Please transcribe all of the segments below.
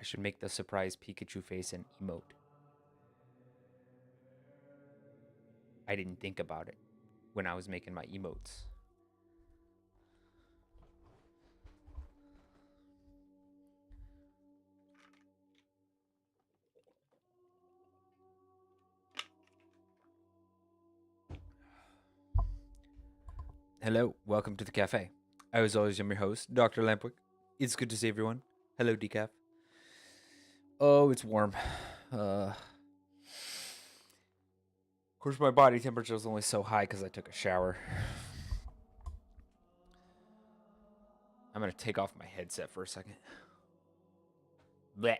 I should make the surprise Pikachu face an emote. I didn't think about it when I was making my emotes. Hello, welcome to the cafe. As always, I'm your host, Dr. Lampwick. It's good to see everyone. Hello, Decaf. Oh, it's warm. Of course, my body temperature is only so high because I took a shower. I'm going to take off my headset for a second. Blech.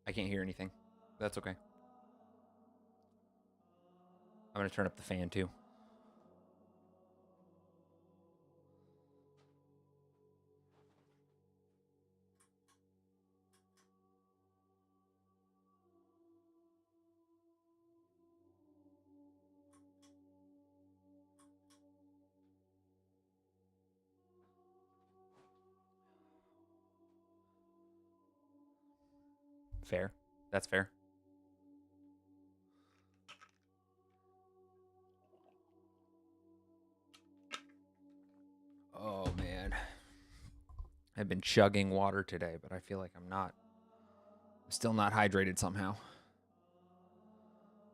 I can't hear anything. That's okay. I'm going to turn up the fan too. Fair. That's fair. Oh, man. I've been chugging water today, but I feel like I'm still not hydrated somehow.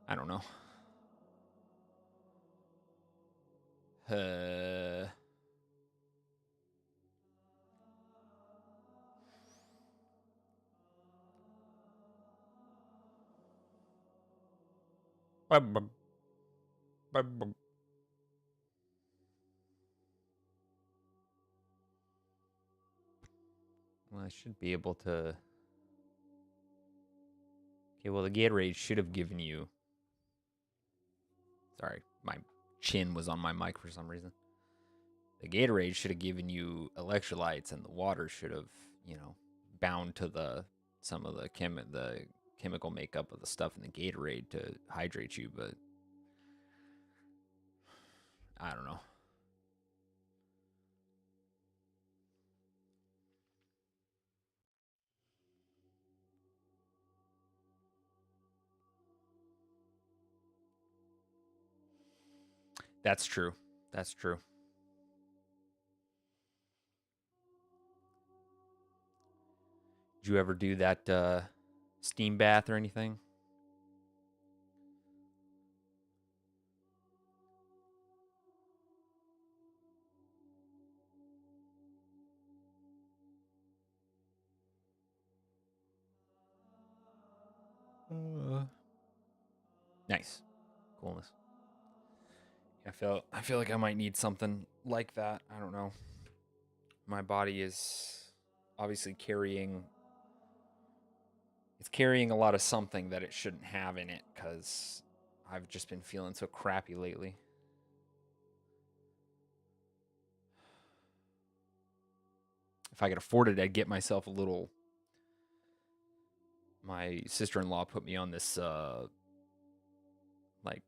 I don't know. Well, I should be able to. Okay, well, the Gatorade should have given you. Sorry, my chin was on my mic for some reason. The Gatorade should have given you electrolytes, and the water should have, bound to some of the chemical makeup of the stuff in the Gatorade to hydrate you. But I don't know. That's true. That's true. Did you ever do that steam bath or anything? Nice. Coolness. I feel like I might need something like that. I don't know. My body is obviously carrying a lot of something that it shouldn't have in it cuz I've just been feeling so crappy lately. If I could afford it, I'd get myself a little. My sister-in-law put me on this like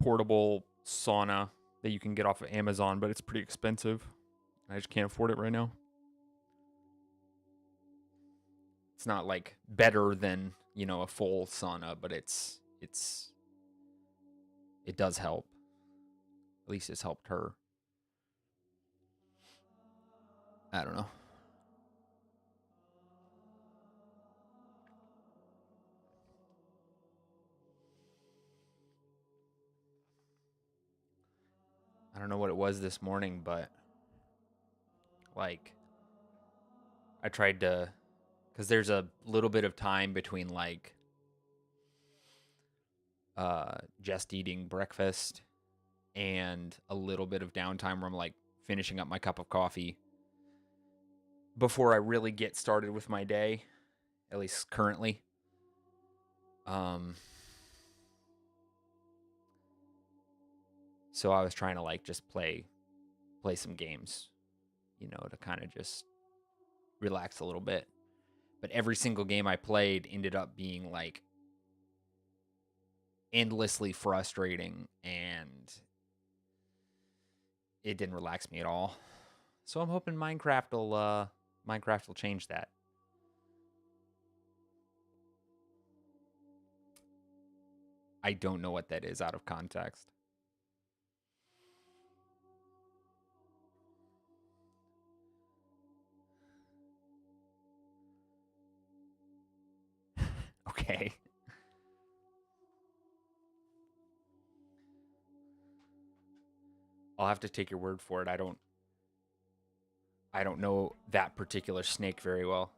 portable sauna that you can get off of Amazon, but it's pretty expensive. I just can't afford it right now. It's not like better than, a full sauna, but it does help. At least it's helped her. I don't know. I don't know what it was this morning, but like I tried to, because there's a little bit of time between like just eating breakfast and a little bit of downtime where I'm like finishing up my cup of coffee before I really get started with my day, at least currently. Um, so I was trying to like just play some games, to kind of just relax a little bit. But every single game I played ended up being like endlessly frustrating, and it didn't relax me at all. So I'm hoping Minecraft will Minecraft will change that. I don't know what that is out of context. Okay. I'll have to take your word for it. I don't know that particular snake very well.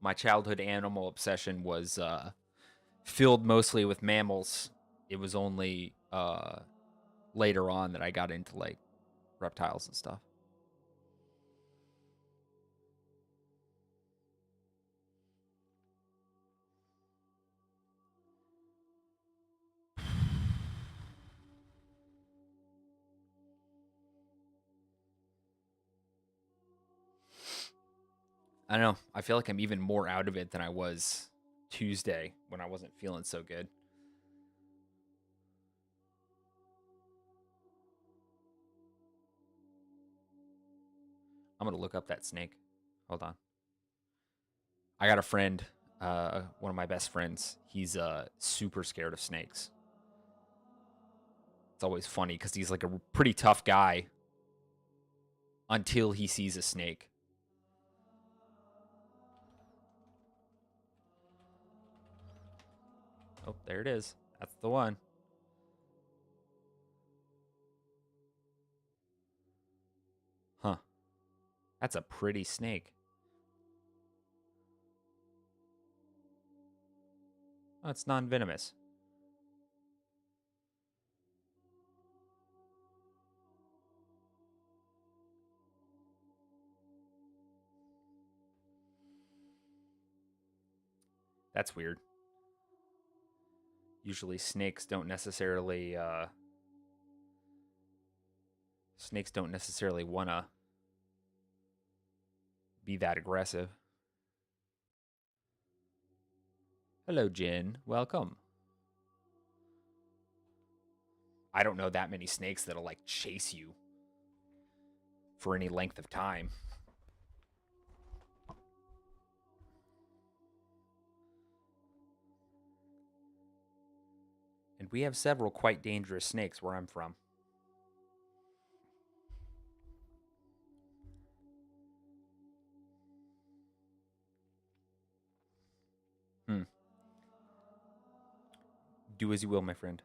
My childhood animal obsession was filled mostly with mammals. It was only later on that I got into like reptiles and stuff. I don't know. I feel like I'm even more out of it than I was Tuesday when I wasn't feeling so good. I'm going to look up that snake. Hold on. I got a friend, one of my best friends. He's super scared of snakes. It's always funny because he's like a pretty tough guy until he sees a snake. Oh, there it is. That's the one. Huh. That's a pretty snake. Oh, it's non-venomous. That's weird. Usually snakes don't necessarily want to be that aggressive. Hello, Jin. Welcome. I don't know that many snakes that'll like chase you for any length of time. And we have several quite dangerous snakes where I'm from. Do as you will, my friend.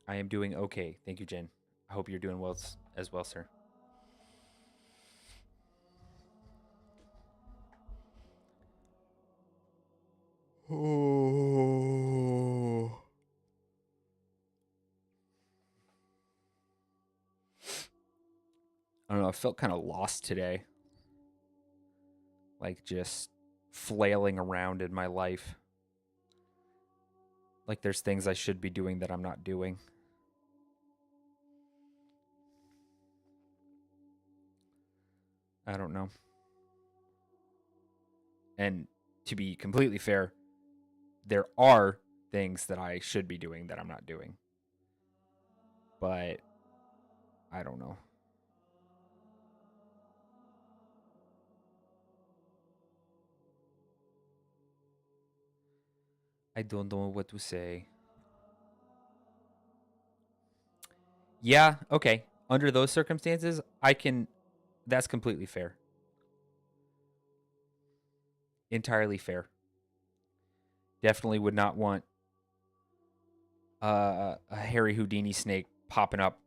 I am doing okay. Thank you, Jen. I hope you're doing well as well, sir. Oh. I don't know. I felt kind of lost today. Like just flailing around in my life. Like there's things I should be doing that I'm not doing. I don't know. And to be completely fair, there are things that I should be doing that I'm not doing. But I don't know. I don't know what to say. Yeah, okay. Under those circumstances, that's completely fair. Entirely fair. Definitely would not want a Harry Houdini snake popping up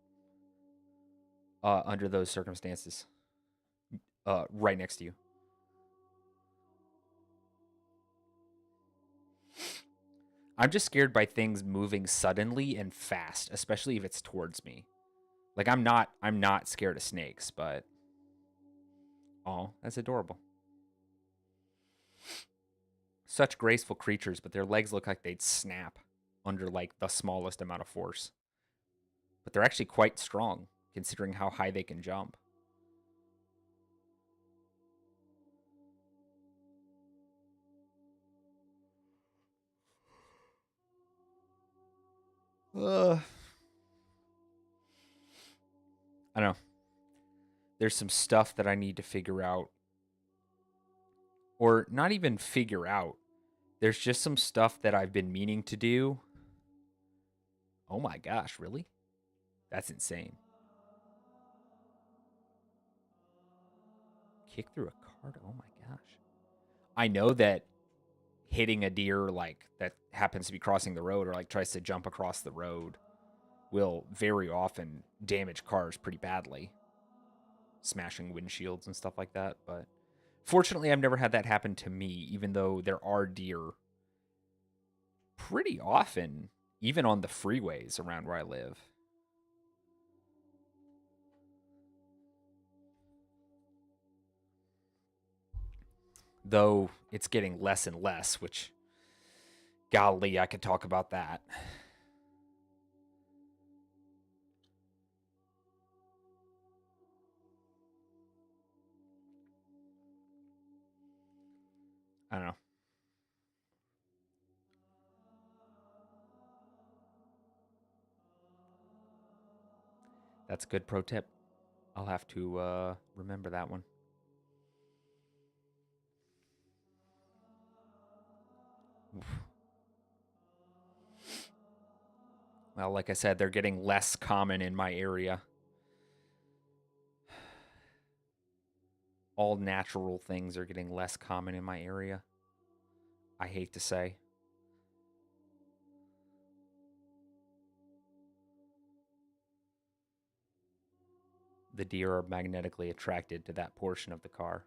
under those circumstances right next to you. I'm just scared by things moving suddenly and fast, especially if it's towards me. Like I'm not scared of snakes, but oh, that's adorable. Such graceful creatures, but their legs look like they'd snap under like the smallest amount of force. But they're actually quite strong considering how high they can jump. I don't know. There's some stuff that I need to figure out. Or not even figure out. There's just some stuff that I've been meaning to do. Oh my gosh, really? That's insane. Kick through a cart? Oh my gosh. I know that hitting a deer like that happens to be crossing the road or like tries to jump across the road will very often damage cars pretty badly, smashing windshields and stuff like that. But fortunately, I've never had that happen to me, even though there are deer pretty often, even on the freeways around where I live. Though it's getting less and less, which, golly, I could talk about that. I don't know. That's a good pro tip. I'll have to remember that one. Oof. Well, like I said, they're getting less common in my area. All natural things are getting less common in my area. I hate to say. The deer are magnetically attracted to that portion of the car.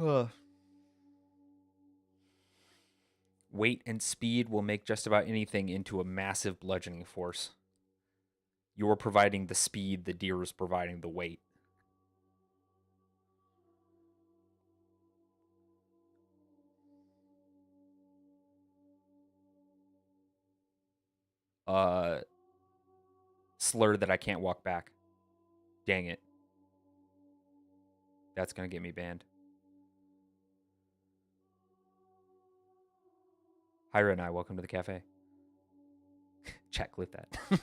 Ugh. Weight and speed will make just about anything into a massive bludgeoning force. You're providing the speed, the deer is providing the weight. Uh, Slur that I can't walk back. Dang it. That's going to get me banned. Hi, Red and I. Welcome to the cafe. Chat, clip that.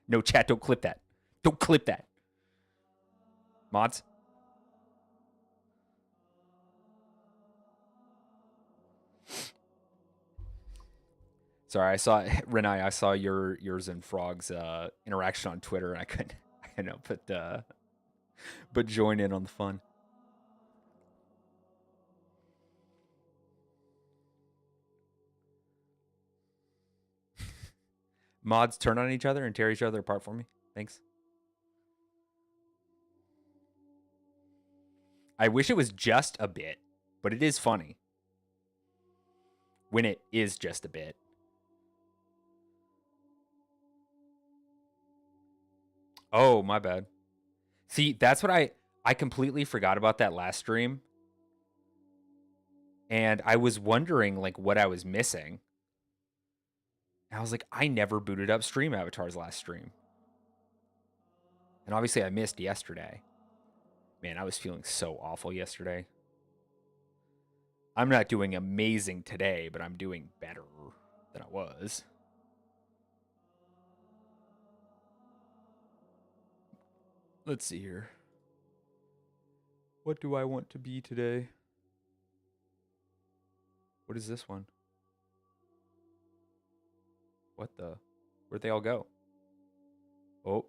No, chat, don't clip that. Don't clip that. Mods? Sorry, I saw Renai. I saw yours and Frog's interaction on Twitter, and I couldn't, I know, but join in on the fun. Mods turn on each other and tear each other apart for me. Thanks. I wish it was just a bit, but it is funny when it is just a bit. Oh, my bad. See, that's what I completely forgot about that last stream, and I was wondering like what I was missing. And I was like, I never booted up Stream Avatars last stream, and obviously I missed yesterday. Man, I was feeling so awful yesterday. I'm not doing amazing today, but I'm doing better than I was. Let's see here. What do I want to be today? What is this one? What the? Where'd they all go? Oh.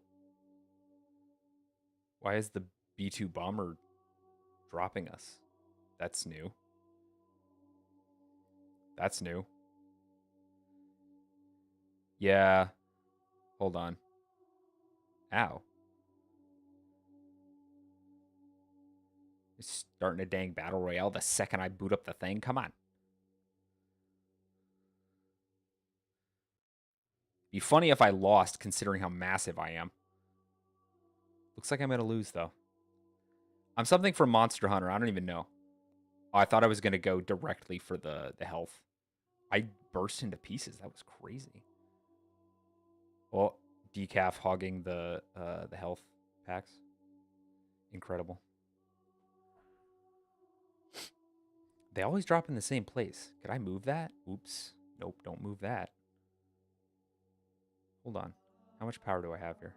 Why is the B2 bomber dropping us? That's new. That's new. Yeah. Hold on. Ow. It's starting a dang battle royale the second I boot up the thing. Come on. Be funny if I lost considering how massive I am. Looks like I'm going to lose though. I'm something for Monster Hunter. I don't even know. Oh, I thought I was going to go directly for the health. I burst into pieces. That was crazy. Well, decaf hogging the health packs. Incredible. They always drop in the same place. Could I move that? Oops. Nope, don't move that. Hold on. How much power do I have here?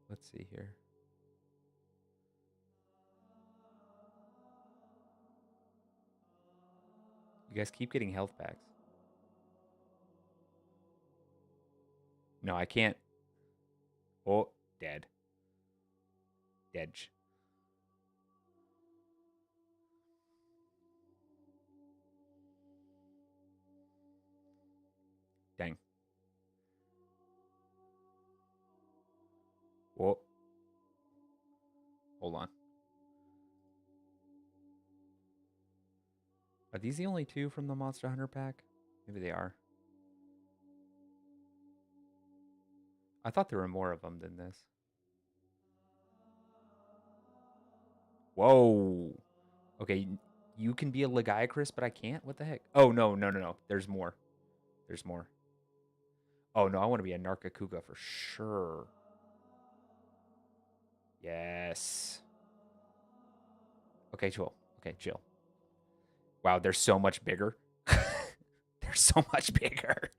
Let's see here. You guys keep getting health packs. No, I can't. Oh, dead. Dead. Dang. Whoa. Hold on. Are these the only two from the Monster Hunter pack? Maybe they are. I thought there were more of them than this. Whoa. Okay, you can be a Lagiacrus, but I can't? What the heck? Oh, no. There's more. There's more. Oh, no, I want to be a Narcacuga for sure. Yes. Okay, chill. Okay, chill. Wow, they're so much bigger. They're so much bigger.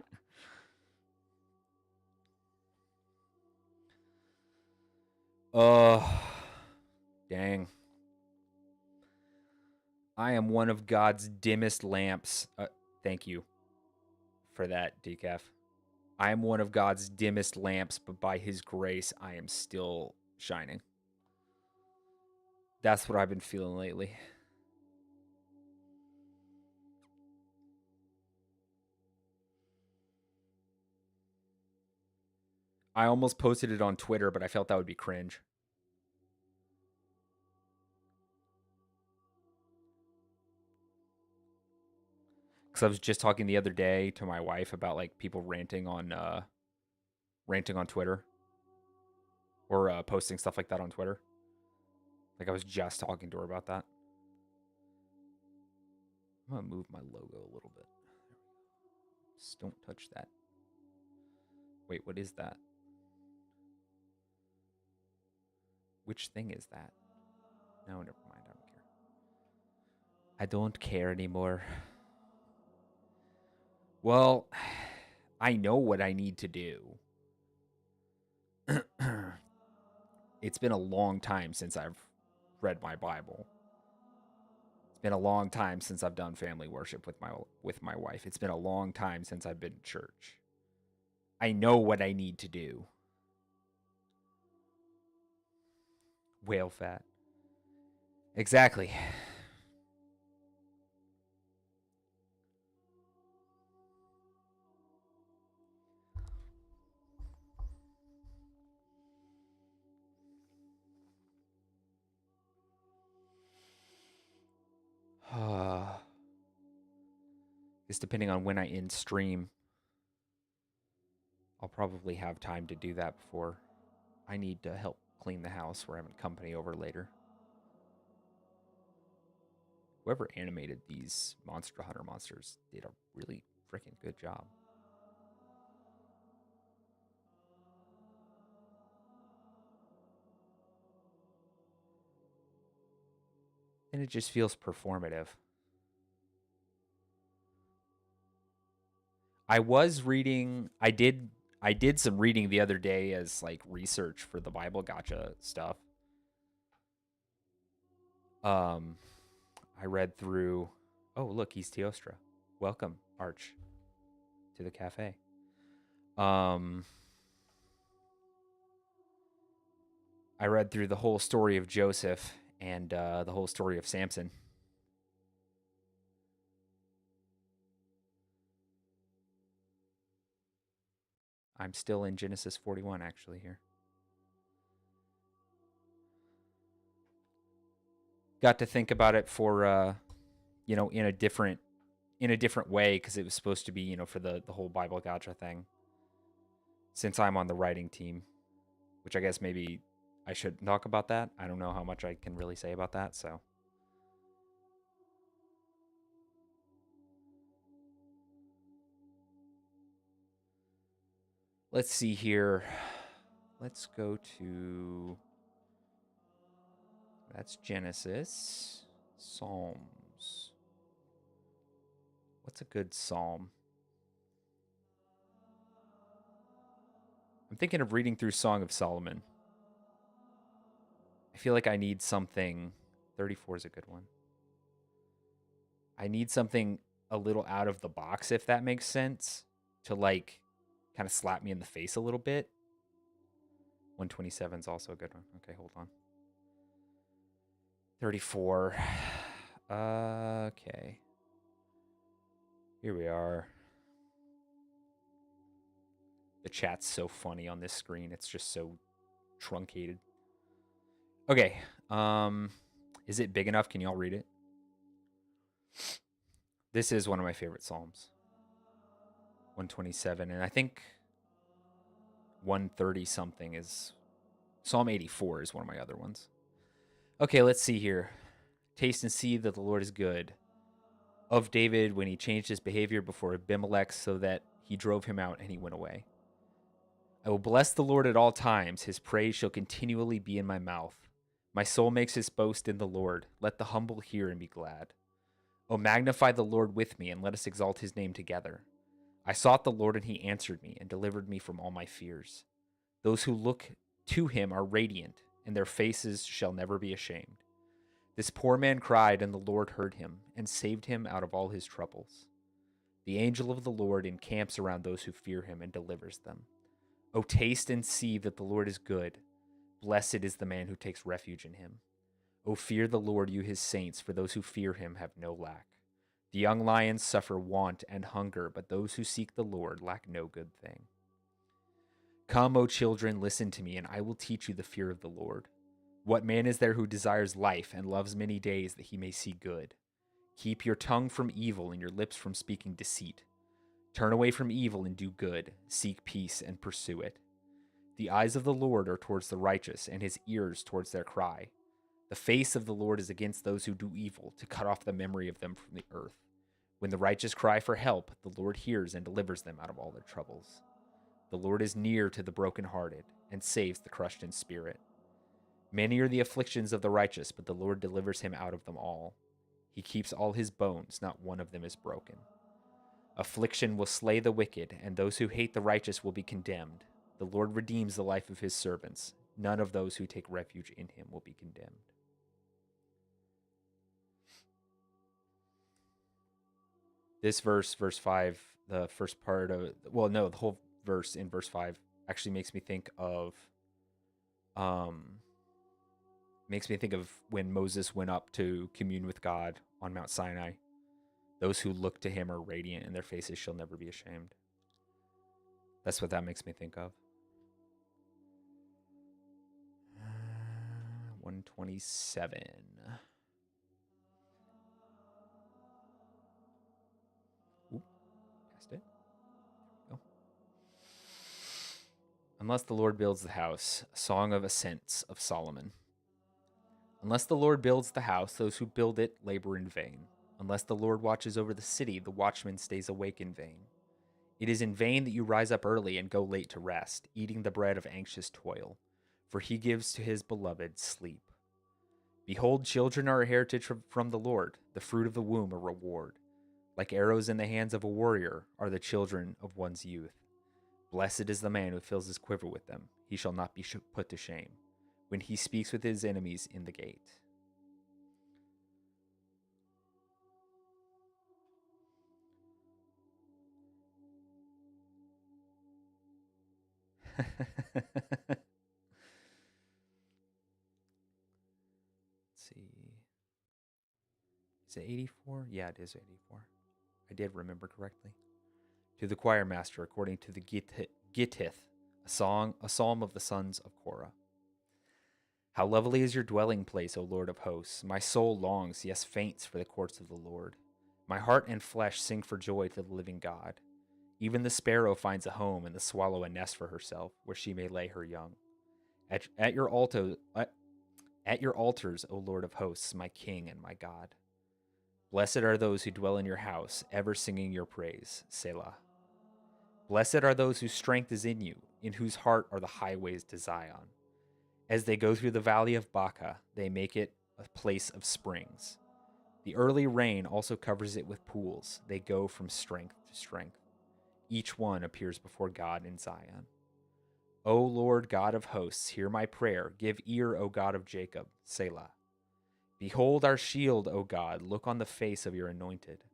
Oh, dang. I am one of God's dimmest lamps. Thank you for that, Decaf. I am one of God's dimmest lamps, but by his grace, I am still shining. That's what I've been feeling lately. I almost posted it on Twitter, but I felt that would be cringe. Because I was just talking the other day to my wife about like people ranting on Twitter or posting stuff like that on Twitter. Like I was just talking to her about that. I'm gonna move my logo a little bit. Just don't touch that. Wait, what is that? Which thing is that? No, never mind. I don't care. I don't care anymore. Well, I know what I need to do. It's been a long time since I've read my Bible. It's been a long time since I've done family worship with my wife. It's been a long time since I've been to church. I know what I need to do. Whale fat. Exactly. It's depending on when I end stream. I'll probably have time to do that before I need to help clean the house. We're having company over later. Whoever animated these Monster Hunter monsters did a really freaking good job. And it just feels performative. I was reading, I did some reading the other day as like research for the Bible Gotcha stuff. Um I read through, oh, look, he's Teostra. Welcome, Arch, to the cafe. I read through the whole story of Joseph and the whole story of Samson. I'm still in Genesis 41 actually here. Got to think about it for in a different way because it was supposed to be, for the whole Bible Gotcha thing. Since I'm on the writing team, which I guess maybe I should talk about that. I don't know how much I can really say about that, so. Let's see here. let's go to, that's Genesis. Psalms. What's a good psalm? I'm thinking of reading through Song of Solomon. I feel like I need something. 34 is a good one. I need something a little out of the box, if that makes sense, to like kind of slap me in the face a little bit. 127 is also a good one. Okay, hold on. 34. Okay. Here we are. The chat's so funny on this screen. It's just so truncated. Okay. Is it big enough? Can y'all read it? This is one of my favorite psalms. 127, and I think 130 something is Psalm 84 is one of my other ones. Okay, let's see here. Taste and see that the Lord is good. Of David when he changed his behavior before Abimelech so that he drove him out and he went away. I will bless the Lord at all times. His praise shall continually be in my mouth. My soul makes his boast in the Lord. Let the humble hear and be glad. O magnify the Lord with me, and let us exalt his name together. I sought the Lord, and he answered me and delivered me from all my fears. Those who look to him are radiant, and their faces shall never be ashamed. This poor man cried, and the Lord heard him and saved him out of all his troubles. The angel of the Lord encamps around those who fear him and delivers them. O taste and see that the Lord is good. Blessed is the man who takes refuge in him. O fear the Lord, you his saints, for those who fear him have no lack. The young lions suffer want and hunger, but those who seek the Lord lack no good thing. Come, O children, listen to me, and I will teach you the fear of the Lord. What man is there who desires life and loves many days that he may see good? Keep your tongue from evil and your lips from speaking deceit. Turn away from evil and do good. Seek peace and pursue it. The eyes of the Lord are towards the righteous, and his ears towards their cry. The face of the Lord is against those who do evil, to cut off the memory of them from the earth. When the righteous cry for help, the Lord hears and delivers them out of all their troubles. The Lord is near to the brokenhearted and saves the crushed in spirit. Many are the afflictions of the righteous, but the Lord delivers him out of them all. He keeps all his bones, not one of them is broken. Affliction will slay the wicked, and those who hate the righteous will be condemned. The Lord redeems the life of his servants. None of those who take refuge in him will be condemned. This verse, verse 5, the first part of, well, no, the whole verse in verse 5 actually makes me think of when Moses went up to commune with God on Mount Sinai. Those who look to him are radiant, and their faces shall never be ashamed. That's what that makes me think of. 127. Oop, passed it. There we go. Unless the Lord builds the house, a song of ascents of Solomon. Unless the Lord builds the house, those who build it labor in vain. Unless the Lord watches over the city, the watchman stays awake in vain. It is in vain that you rise up early and go late to rest, eating the bread of anxious toil, for he gives to his beloved sleep. Behold, children are a heritage from the Lord, the fruit of the womb a reward. Like arrows in the hands of a warrior are the children of one's youth. Blessed is the man who fills his quiver with them. He shall not be put to shame when he speaks with his enemies in the gate. Let's see. Is it 84? Yeah, it is 84. I did remember correctly. To the choir master, according to the Gittith, a psalm of the sons of Korah. How lovely is your dwelling place, O Lord of hosts! My soul longs, yes, faints for the courts of the Lord. My heart and flesh sing for joy to the living God. Even the sparrow finds a home, and the swallow a nest for herself, where she may lay her young. At your altars, O Lord of hosts, my King and my God. Blessed are those who dwell in your house, ever singing your praise. Selah. Blessed are those whose strength is in you, in whose heart are the highways to Zion. As they go through the valley of Baca, they make it a place of springs. The early rain also covers it with pools. They go from strength to strength. Each one appears before God in Zion. O Lord God of hosts, hear my prayer. Give ear, O God of Jacob. Selah. Behold our shield, O God. Look on the face of your anointed.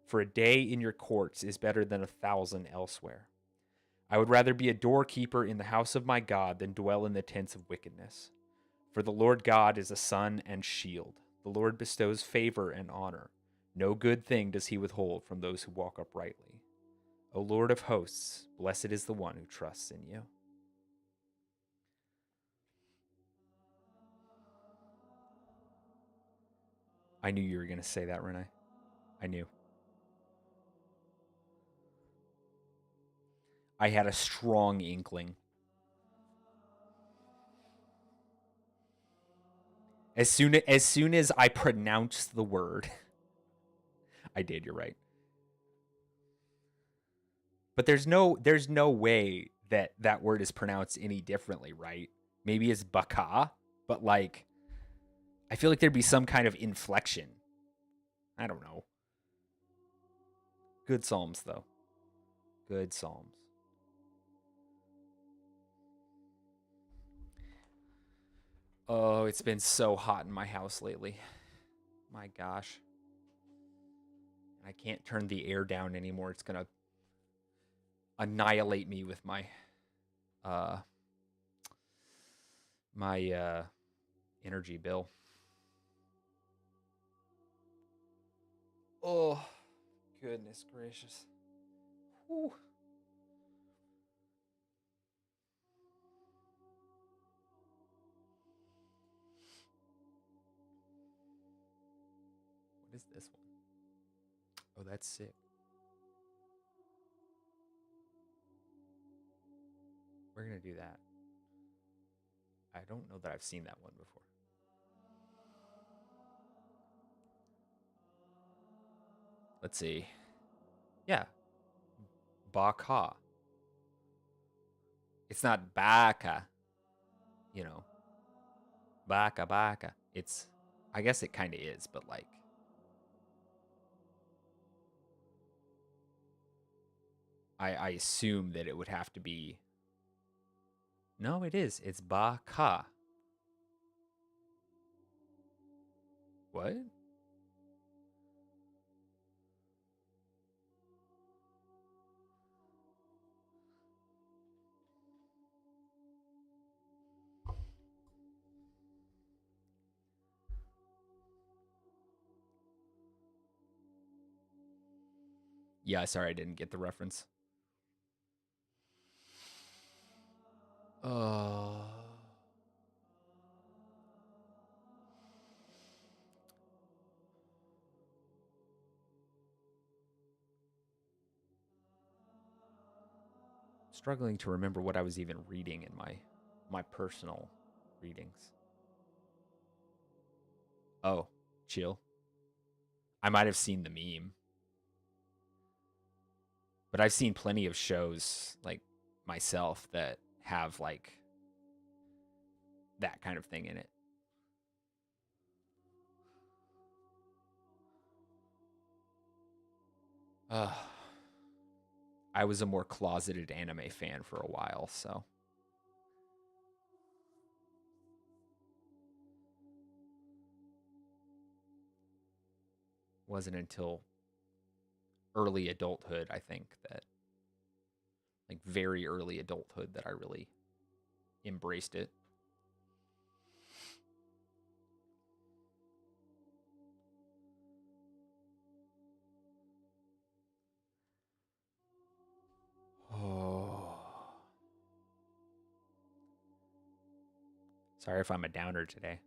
For a day in your courts is better than 1,000 elsewhere. I would rather be a doorkeeper in the house of my God than dwell in the tents of wickedness. For the Lord God is a sun and shield. The Lord bestows favor and honor. No good thing does he withhold from those who walk uprightly. O Lord of hosts, blessed is the one who trusts in you. I knew you were going to say that, Renee. I knew. I had a strong inkling. As soon as I pronounced the word, I did. You're right. But there's no way that that word is pronounced any differently, right? Maybe it's baka, but like I feel like there'd be some kind of inflection. I don't know. Good psalms though. Good psalms. Oh, it's been so hot in my house lately. My gosh. I can't turn the air down anymore. It's gonna annihilate me with my uh my energy bill. Oh, goodness gracious. Whew. What is this one? Oh, that's sick. We're gonna do that. I don't know that I've seen that one before. Let's see. Yeah, Baka. It's not Baka, you know. Baka Baka. It's I guess it kind of is, but like I assume that it would have to be. No, it is. It's Baka. What? Yeah, sorry, I didn't get the reference. Uh, Struggling to remember what I was even reading in my personal readings. Oh, chill. I might have seen the meme, but I've seen plenty of shows like myself that have like that kind of thing in it. Uh, I was a more closeted anime fan for a while, so wasn't until early adulthood, I think, that like very early adulthood that I really embraced it. Oh. Sorry if I'm a downer today.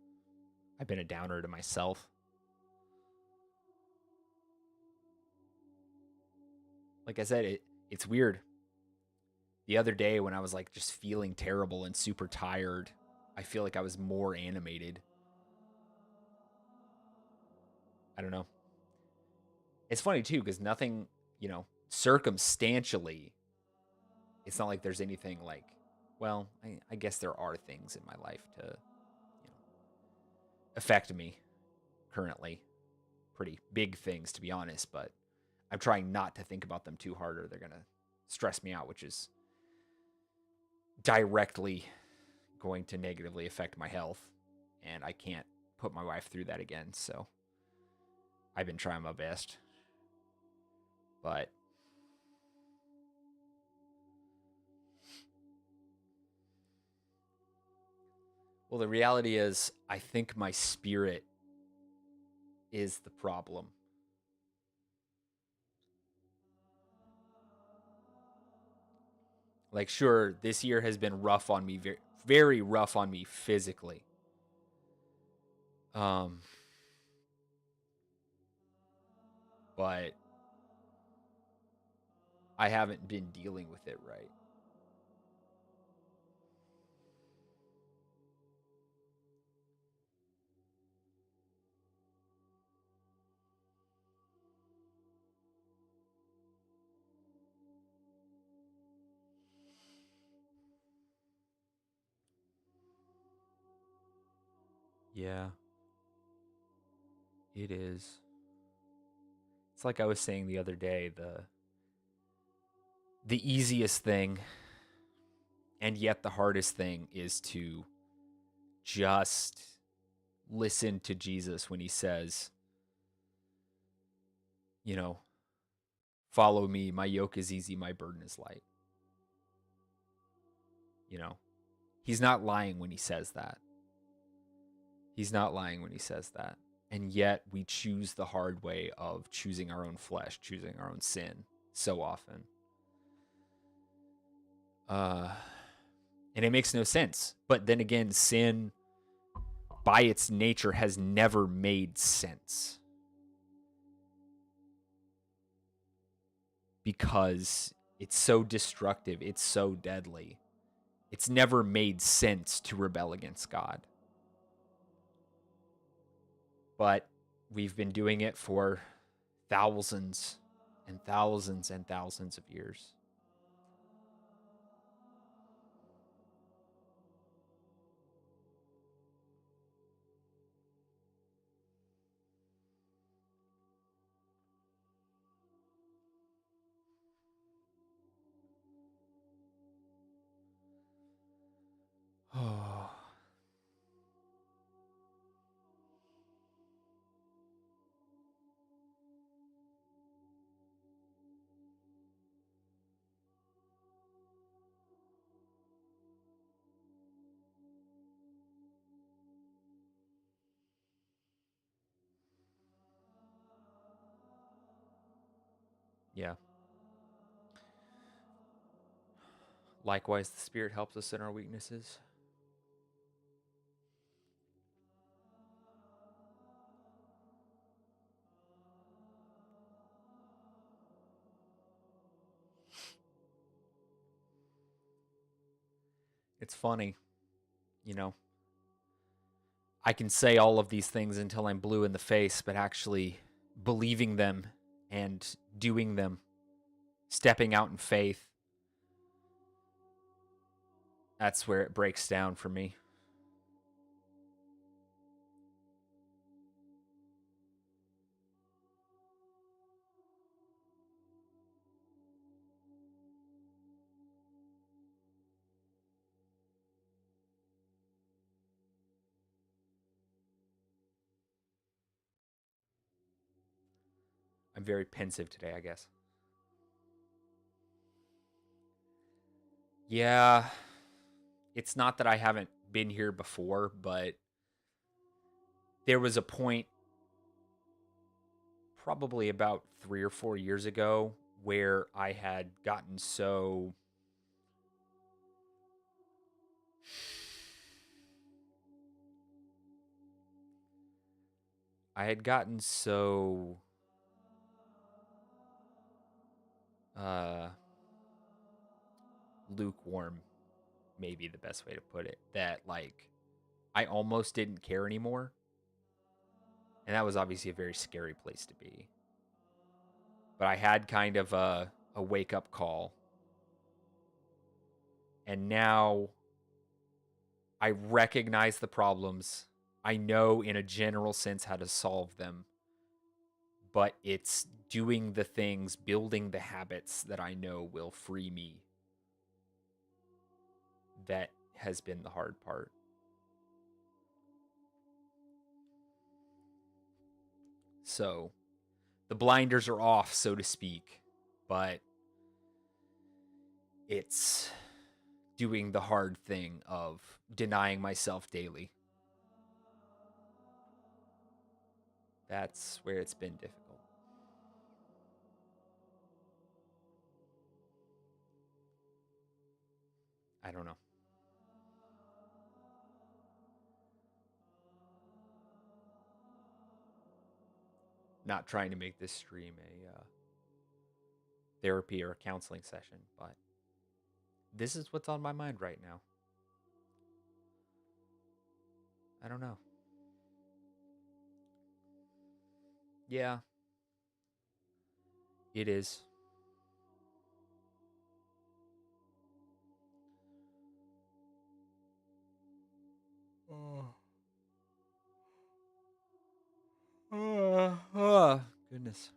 I've been a downer to myself. Like I said, it's weird. The other day when I was like just feeling terrible and super tired, I feel like I was more animated. I don't know. It's funny too because nothing, circumstantially, it's not like there's anything like well, I guess there are things in my life to, affect me currently. Pretty big things, to be honest, but I'm trying not to think about them too hard or they're going to stress me out, which is directly going to negatively affect my health. And I can't put my wife through that again. So I've been trying my best. But well, the reality is, I think my spirit is the problem. Like, sure, this year has been rough on me, very, very rough on me physically. But I haven't been dealing with it right. Yeah, it is. It's like I was saying the other day, the easiest thing and yet the hardest thing is to just listen to Jesus when he says, you know, follow me, my yoke is easy, my burden is light. You know, he's not lying when he says that. He's not lying when he says that. And yet we choose the hard way of choosing our own flesh, choosing our own sin so often. And it makes no sense. But then again, sin by its nature has never made sense. Because it's so destructive, it's so deadly. It's never made sense to rebel against God. But we've been doing it for thousands and thousands and thousands of years. Oh. Yeah. Likewise, the Spirit helps us in our weaknesses. It's funny, you know. I can say all of these things until I'm blue in the face, but actually believing them and doing them, stepping out in faith, that's where it breaks down for me. I'm very pensive today, I guess. Yeah, it's not that I haven't been here before, but there was a point probably about 3 or 4 years ago where I had gotten so I had gotten so uh lukewarm, maybe the best way to put it, that like I almost didn't care anymore. And that was obviously a very scary place to be. But I had kind of a wake up call And now I recognize the problems. I know in a general sense how to solve them. But it's doing the things, building the habits that I know will free me, that has been the hard part. So the blinders are off, so to speak, but it's doing the hard thing of denying myself daily. That's where it's been difficult. I don't know. Not trying to make this stream a therapy or a counseling session, but this is what's on my mind right now. I don't know. Yeah, it is. Oh, goodness.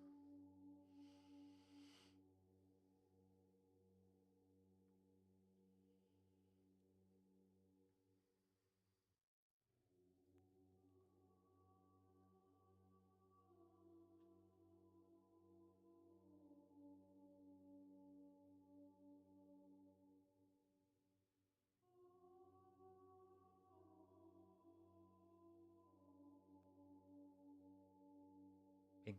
Pink.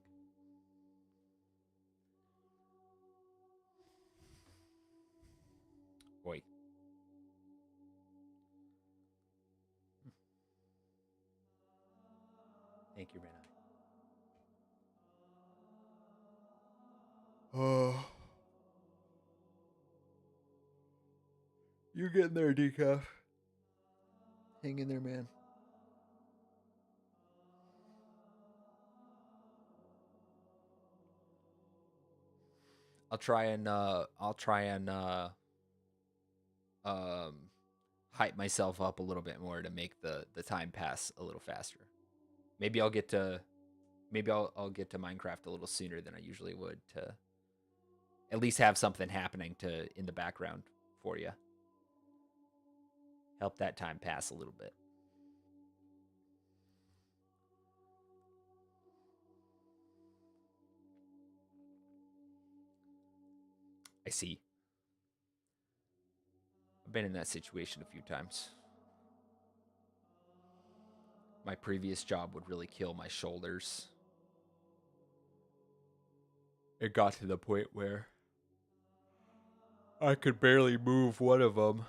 Boy. Thank you, man. Oh. You're getting there, decaf. Hang in there, man. I'll try and um hype myself up a little bit more to make the time pass a little faster. Maybe I'll get to Minecraft a little sooner than I usually would, to at least have something happening to in the background for you. Help that time pass a little bit. I see. I've been in that situation a few times. My previous job would really kill my shoulders. It got to the point where I could barely move one of them.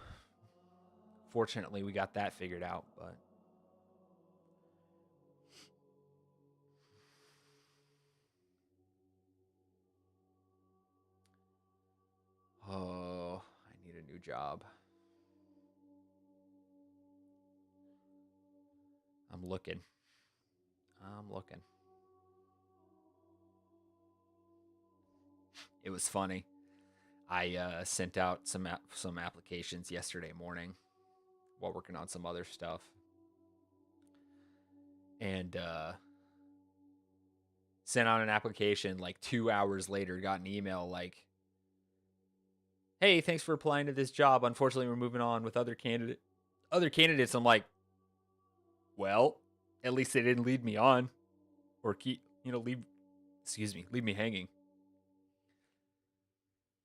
Fortunately, we got that figured out, but oh, I need a new job. I'm looking. I'm looking. It was funny. I sent out some applications yesterday morning while working on some other stuff, and sent out an application. Like 2 hours later, got an email like, "Hey, thanks for applying to this job. Unfortunately, we're moving on with other candidates." I'm like, "Well, at least they didn't lead me on, or leave me hanging."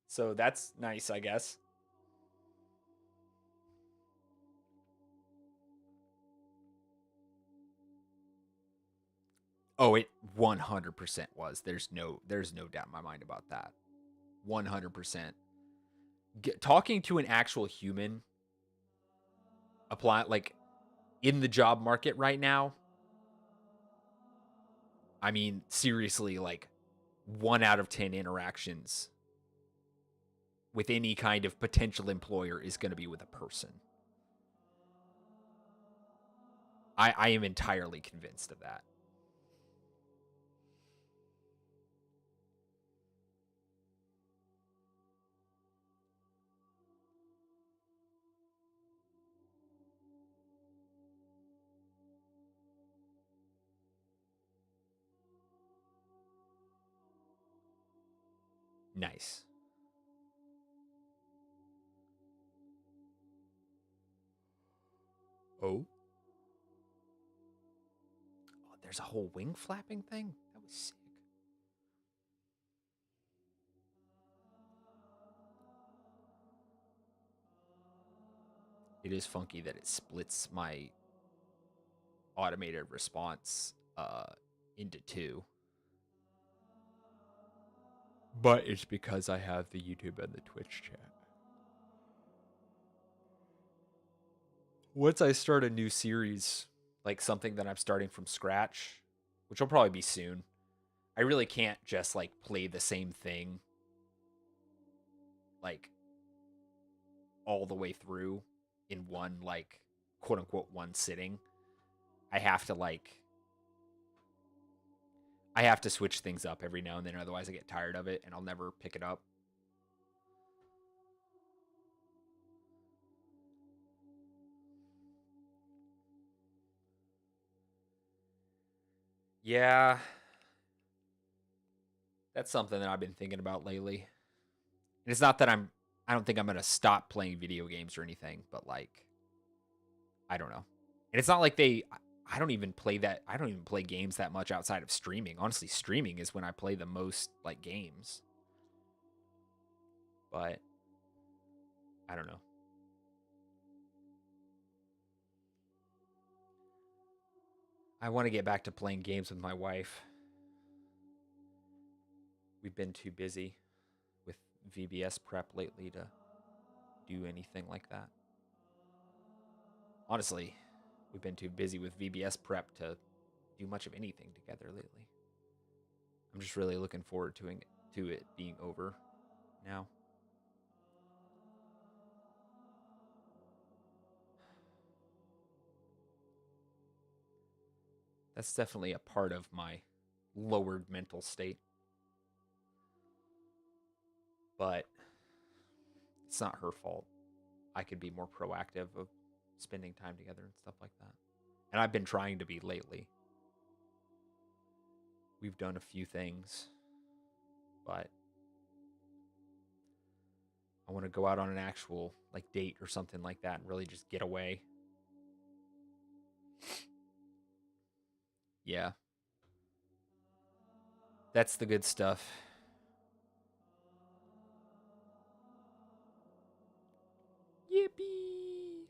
So that's nice, I guess. Oh, it 100% was. There's no doubt in my mind about that. 100%. Talking to an actual human, apply like in the job market right now. I mean, seriously, like 1 out of 10 interactions with any kind of potential employer is going to be with a person. I am entirely convinced of that. Nice. Oh. Oh, there's a whole wing flapping thing? That was sick. It is funky that it splits my automated response into two. But it's because I have the YouTube and the Twitch chat. Once I start a new series, like something that I'm starting from scratch, which will probably be soon, I really can't just like play the same thing like all the way through in one like quote unquote one sitting. I have to switch things up every now and then, otherwise I get tired of it and I'll never pick it up. Yeah. That's something that I've been thinking about lately. And it's not that I don't think I'm going to stop playing video games or anything, but like I don't know. And it's not like I don't even play games that much outside of streaming. Honestly, streaming is when I play the most like games. But I don't know. I want to get back to playing games with my wife. We've been too busy with VBS prep lately to do anything like that. Honestly, we've been too busy with VBS prep to do much of anything together lately. I'm just really looking forward to it being over now. That's definitely a part of my lowered mental state. But it's not her fault. I could be more proactive of spending time together and stuff like that. And I've been trying to be lately. We've done a few things, but I want to go out on an actual like date or something like that and really just get away. Yeah. That's the good stuff. Yippee!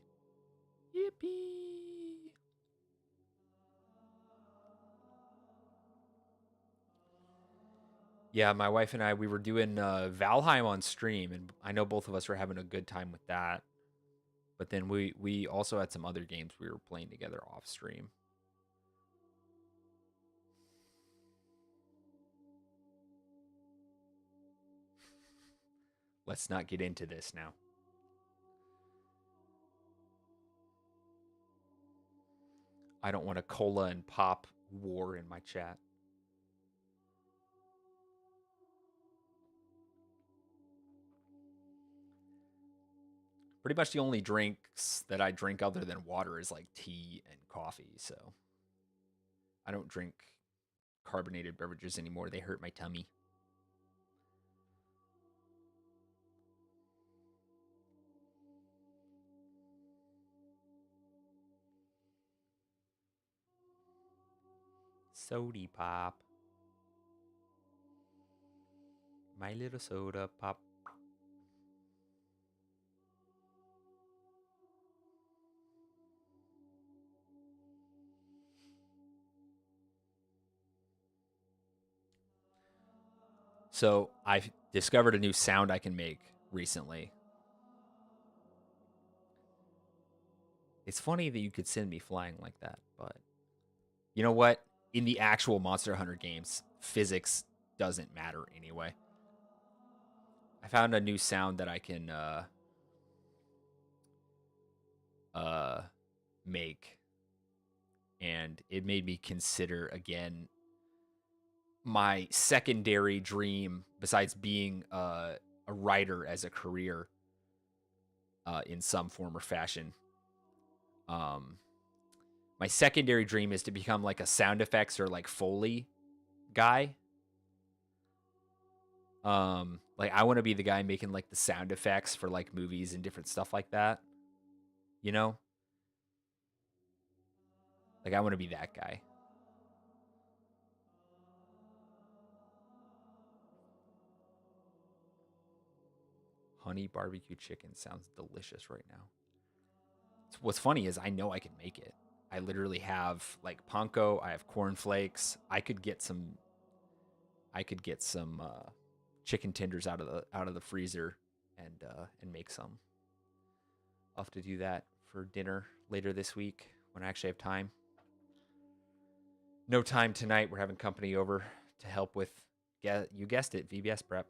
Yippee! Yeah, my wife and I, we were doing Valheim on stream, and I know both of us were having a good time with that. But then we also had some other games we were playing together off stream. Let's not get into this now. I don't want a cola and pop war in my chat. Pretty much the only drinks that I drink other than water is like tea and coffee. So I don't drink carbonated beverages anymore. They hurt my tummy. Sody pop. My little soda pop. So I discovered a new sound I can make recently. It's funny that you could send me flying like that, but you know what? In the actual Monster Hunter games, physics doesn't matter anyway. I found a new sound that I can make, and it made me consider again my secondary dream besides being a writer as a career in some form or fashion. My secondary dream is to become like a sound effects or like Foley guy. Like I want to be the guy making like the sound effects for like movies and different stuff like that. You know, like I want to be that guy. Honey barbecue chicken sounds delicious right now. What's funny is I know I can make it. I literally have like panko. I have cornflakes. I could get some chicken tenders out of the freezer and make some. I'll have to do that for dinner later this week when I actually have time. No time tonight. We're having company over to help with, you guessed it, VBS prep.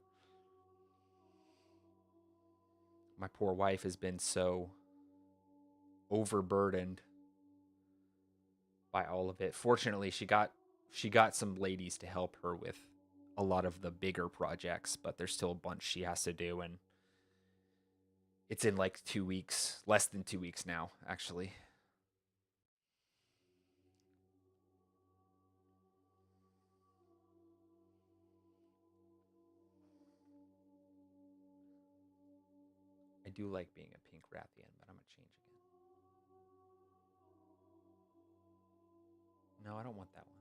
My poor wife has been so overburdened by all of it. Fortunately, she got some ladies to help her with a lot of the bigger projects, but there's still a bunch she has to do, and it's in like 2 weeks, less than 2 weeks now, actually. I do like being a pink Rathian, but I'm gonna change again. No, I don't want that one.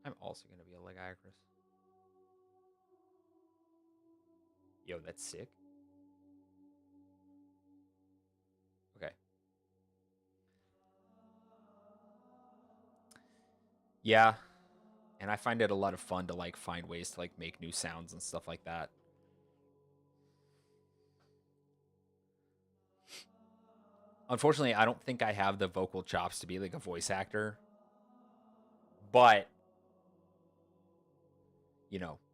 I'm also gonna be a Legiacris. Yo, that's sick. Okay. Yeah, and I find it a lot of fun to like find ways to like make new sounds and stuff like that. Unfortunately, I don't think I have the vocal chops to be like a voice actor, but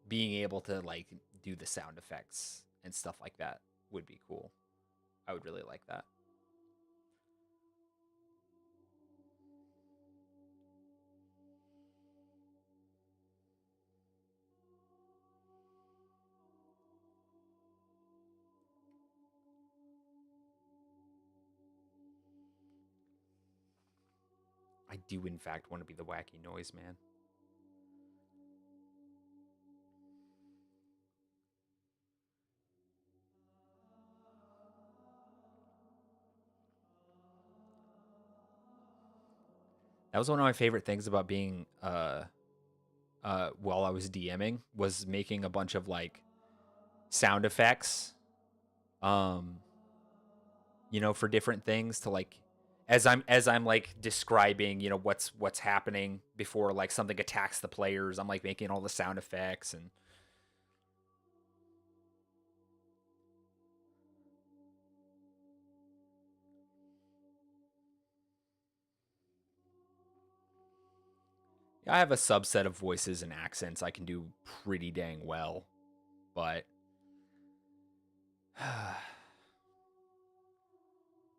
being able to like do the sound effects and stuff like that would be cool. I would really like that. I do, in fact, want to be the wacky noise man. That was one of my favorite things about being while I was DMing was making a bunch of like sound effects um for different things to like as I'm like describing, what's happening before like something attacks the players. I'm like making all the sound effects and I have a subset of voices and accents I can do pretty dang well, but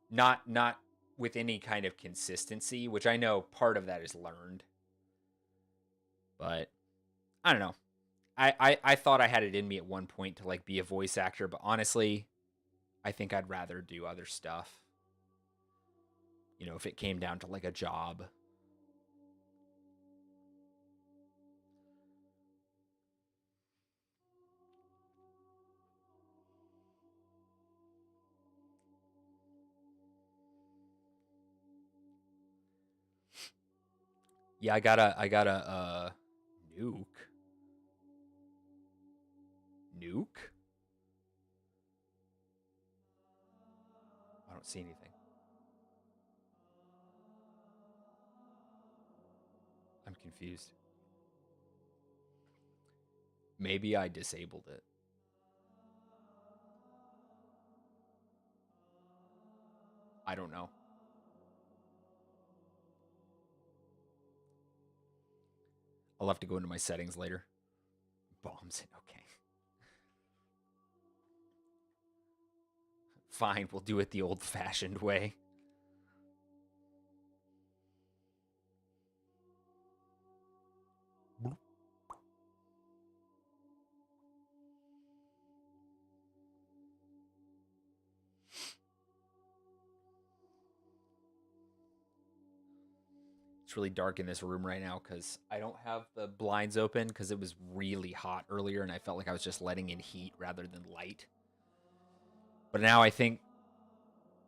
not with any kind of consistency, which I know part of that is learned. But I don't know. I thought I had it in me at one point to like be a voice actor, but honestly, I think I'd rather do other stuff. If it came down to like a job. Yeah, I got a nuke. Nuke? I don't see anything. I'm confused. Maybe I disabled it. I don't know. I'll have to go into my settings later. Bombs. Okay. Fine, we'll do it the old fashioned way. It's really dark in this room right now because I don't have the blinds open because it was really hot earlier and I felt like I was just letting in heat rather than light. But now I think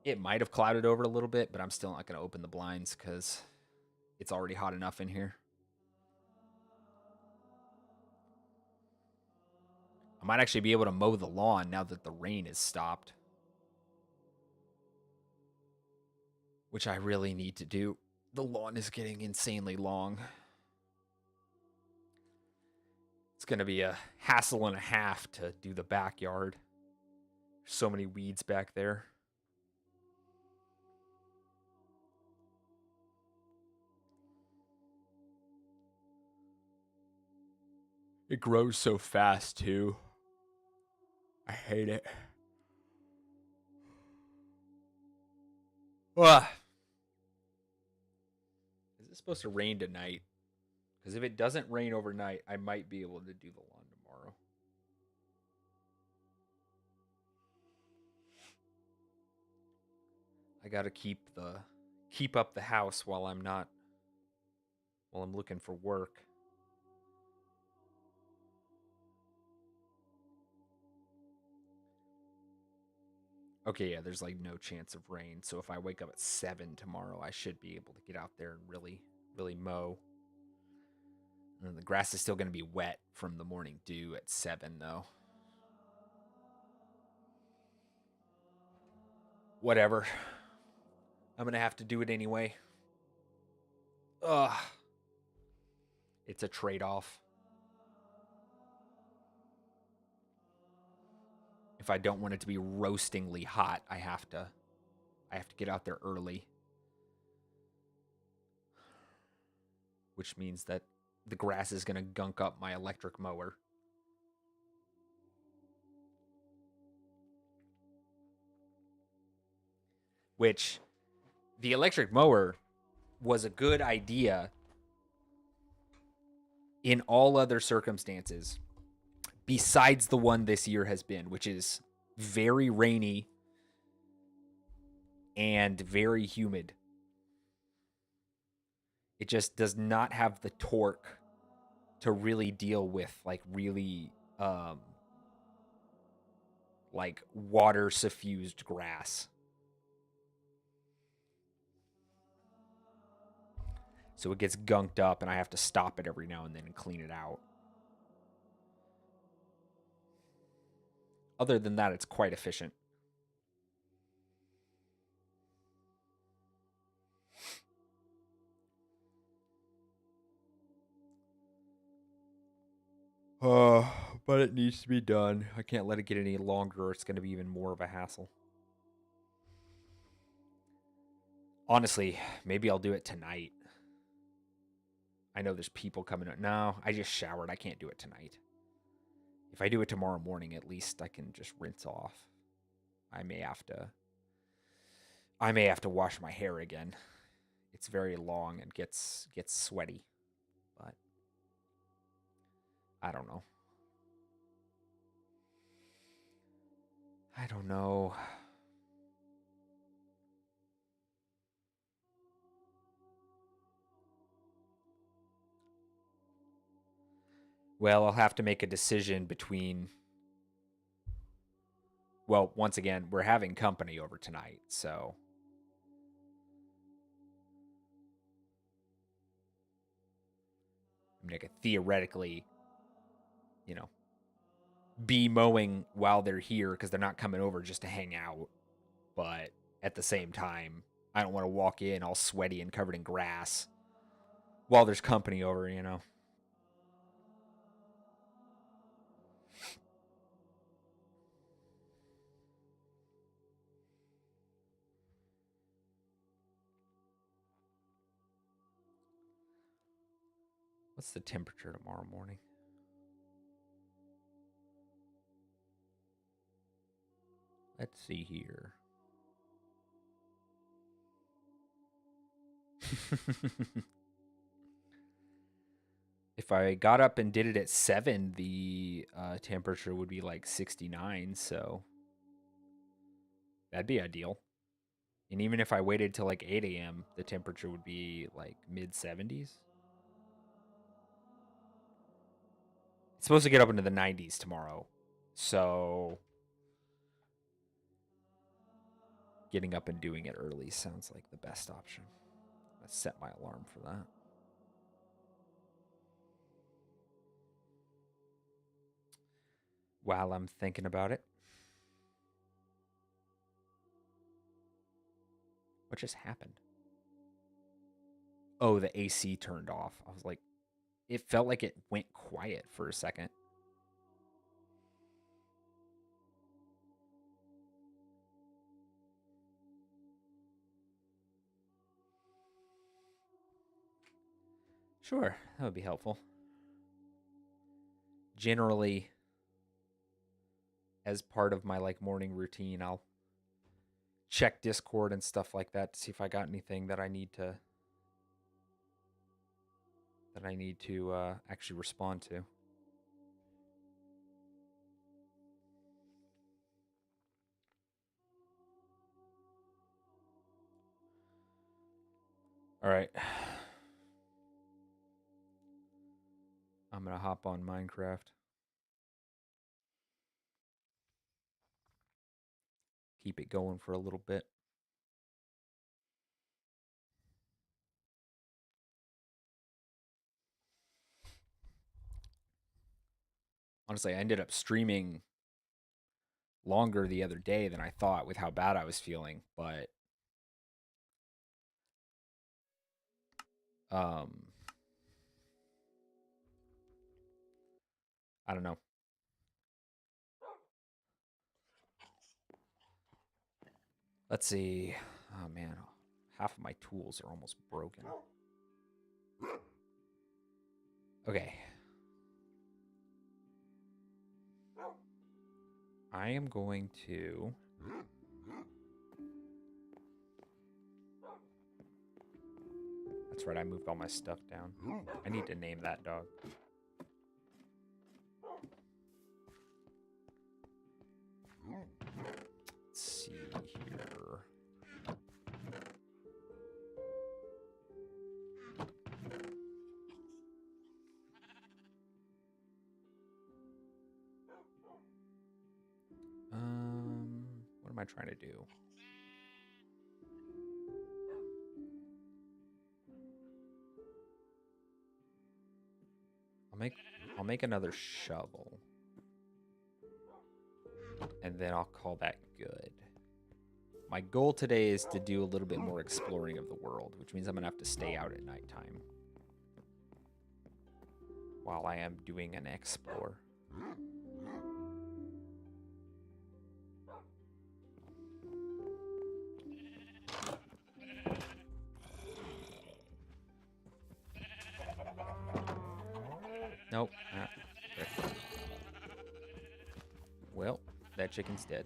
it might have clouded over a little bit, but I'm still not going to open the blinds because it's already hot enough in here. I might actually be able to mow the lawn now that the rain has stopped, which I really need to do. The lawn is getting insanely long. It's going to be a hassle and a half to do the backyard. There's so many weeds back there. It grows so fast, too. I hate it. Ugh. Is it supposed to rain tonight? Because if it doesn't rain overnight, I might be able to do the lawn tomorrow. I gotta keep up the house while I'm looking for work. Okay, yeah, there's like no chance of rain. So if I wake up at 7 tomorrow, I should be able to get out there and really, really mow. And the grass is still going to be wet from the morning dew at 7, though. Whatever. I'm going to have to do it anyway. Ugh. It's a trade-off. If I don't want it to be roastingly hot, I have to get out there early. Which means that the grass is going to gunk up my electric mower. Which, the electric mower was a good idea in all other circumstances, besides the one this year has been, which is very rainy and very humid. It just does not have the torque to really deal with like really like water suffused grass. So it gets gunked up and I have to stop it every now and then and clean it out. Other than that, it's quite efficient. But it needs to be done. I can't let it get any longer or it's going to be even more of a hassle. Honestly, maybe I'll do it tonight. I know there's people coming up. No, I just showered. I can't do it tonight. If I do it tomorrow morning, at least I can just rinse off. I may have to wash my hair again. It's very long and gets sweaty. But I don't know. I don't know. Well, I'll have to make a decision between. Well, once again, we're having company over tonight, so. I mean, I could theoretically, be mowing while they're here because they're not coming over just to hang out. But at the same time, I don't want to walk in all sweaty and covered in grass while there's company over, What's the temperature tomorrow morning? Let's see here. If I got up and did it at 7, the temperature would be like 69, so that'd be ideal. And even if I waited till like 8 a.m., the temperature would be like mid 70s. It's supposed to get up into the 90s tomorrow. So getting up and doing it early sounds like the best option. I set my alarm for that. While I'm thinking about it, what just happened? Oh, the AC turned off. I was like, it felt like it went quiet for a second. Sure, that would be helpful. Generally, as part of my like morning routine, I'll check Discord and stuff like that to see if I got anything that I need to actually respond to. All right. I'm going to hop on Minecraft. Keep it going for a little bit. Honestly, I ended up streaming longer the other day than I thought with how bad I was feeling, but I don't know. Let's see. Oh man, half of my tools are almost broken. Okay. I am going to That's right, I moved all my stuff down. I need to name that dog. Let's see here. What am I trying to do? I'll make another shovel. And then I'll call that good. My goal today is to do a little bit more exploring of the world, which means I'm going to have to stay out at nighttime while I am doing an explore. Nope. Okay. Well, that chicken's dead.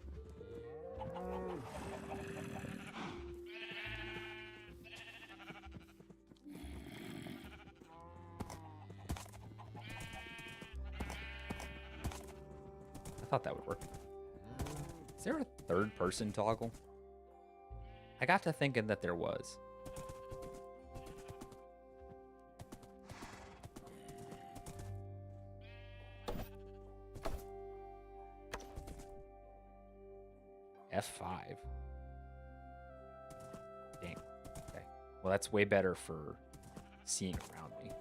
I thought that would work. Is there a third person toggle? I got to thinking that there was. F5. Dang. Okay. Well, that's way better for seeing around me.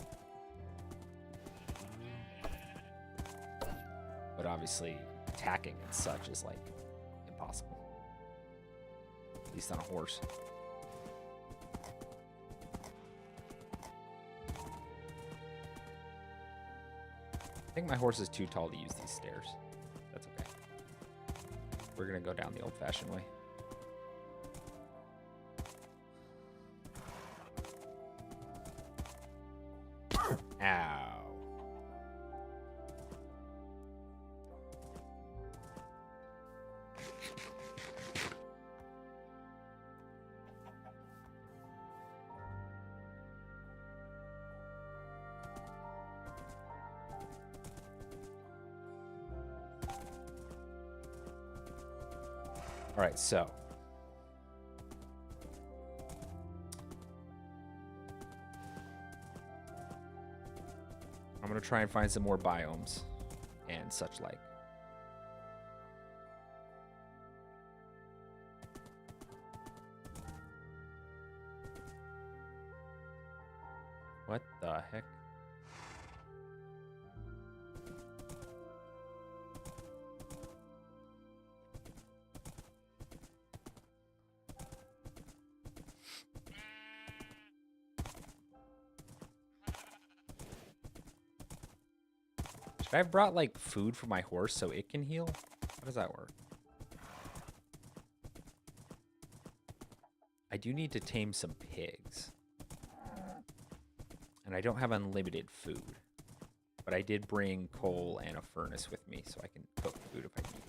But obviously, attacking and such is like impossible. At least on a horse. I think my horse is too tall to use these stairs. That's okay. We're gonna go down the old-fashioned way. Ow. All right, so to try and find some more biomes and such like. What the heck? Should I have brought, like, food for my horse so it can heal? How does that work? I do need to tame some pigs. And I don't have unlimited food. But I did bring coal and a furnace with me, so I can cook food if I need to.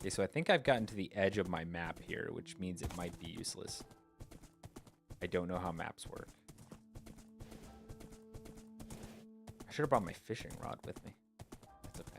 Okay, so I think I've gotten to the edge of my map here, which means it might be useless. I don't know how maps work. I should have brought my fishing rod with me. That's okay.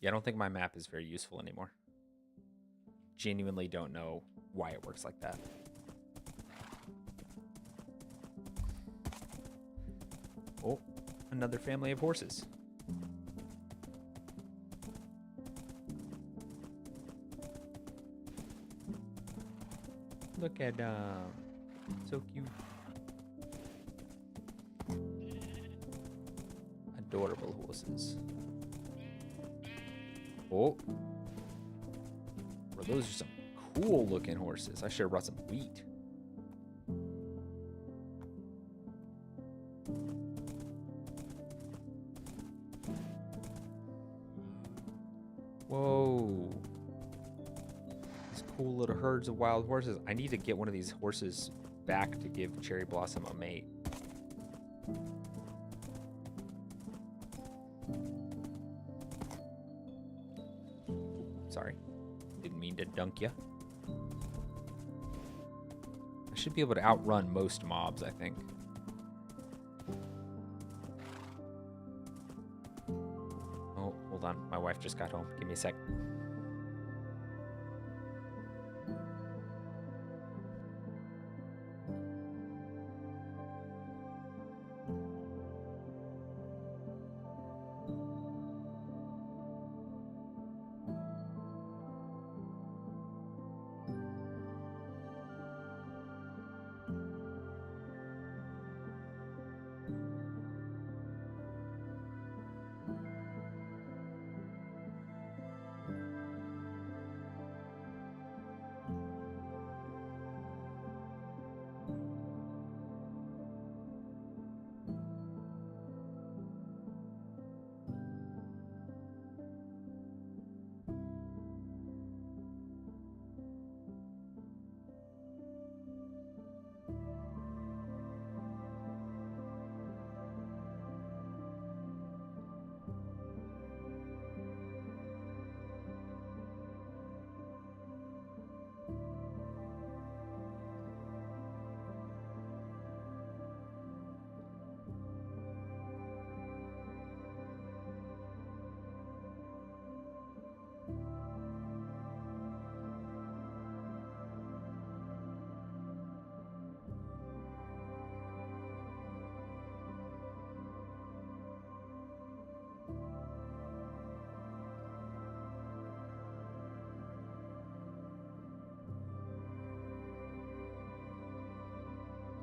Yeah, I don't think my map is very useful anymore. Genuinely don't know why it works like that. Oh, another family of horses. Look at so cute. Adorable horses. Oh. Bro, those are some cool looking horses. I should have brought some wheat. Whoa. These cool little herds of wild horses. I need to get one of these horses back to give Cherry Blossom a mate. Sorry. Didn't mean to dunk you. I should be able to outrun most mobs, I think. Oh, hold on. My wife just got home. Give me a sec.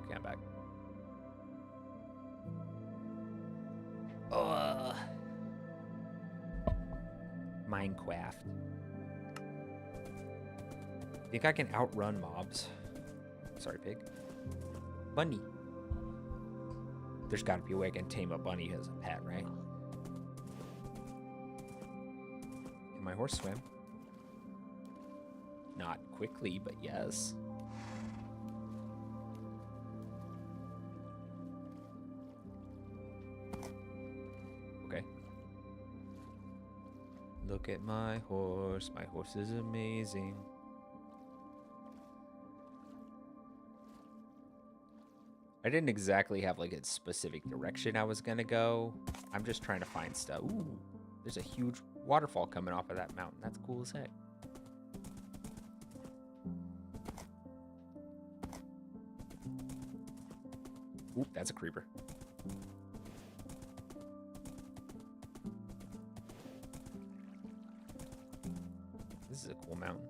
Okay, I'm back. Minecraft. Think I can outrun mobs? Sorry, pig. Bunny. There's gotta be a way I can tame a bunny as a pet, right? Can my horse swim? Not quickly, but yes. Look at my horse. My horse is amazing. I didn't exactly have like a specific direction I was gonna go. I'm just trying to find stuff. Ooh, there's a huge waterfall coming off of that mountain. That's cool as heck. Oop, that's a creeper. This is a cool mountain.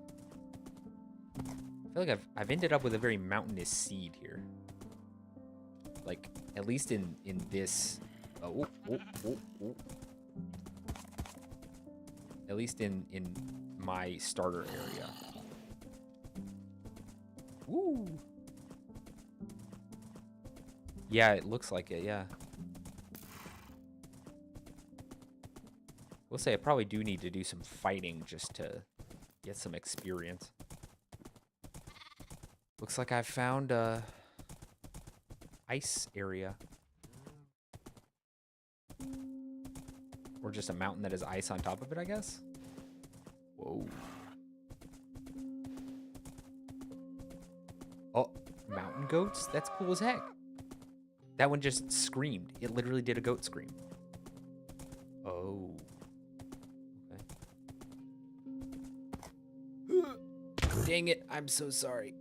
I feel like I've ended up with a very mountainous seed here. Like, at least in this... Oh. At least in my starter area. Woo! Yeah, it looks like it, yeah. We'll say I probably do need to do some fighting just to get some experience. Looks like I've found a ice area. Or just a mountain that has ice on top of it, I guess? Whoa. Oh, mountain goats? That's cool as heck. That one just screamed. It literally did a goat scream. Oh. Okay. Dang it, I'm so sorry.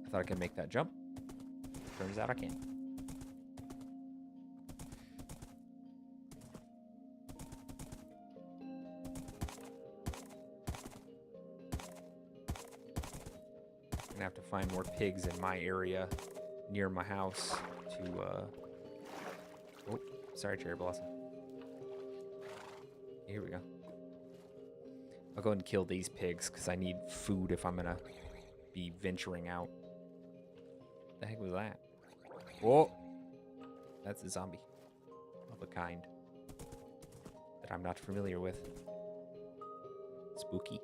I thought I could make that jump. Turns out I can't. I'm gonna have to find more pigs in my area near my house to oh, sorry, Cherry Blossom. Here we go. I'll go and kill these pigs because I need food if I'm gonna be venturing out. What the heck was that? Whoa! That's a zombie of a kind that I'm not familiar with. Spooky.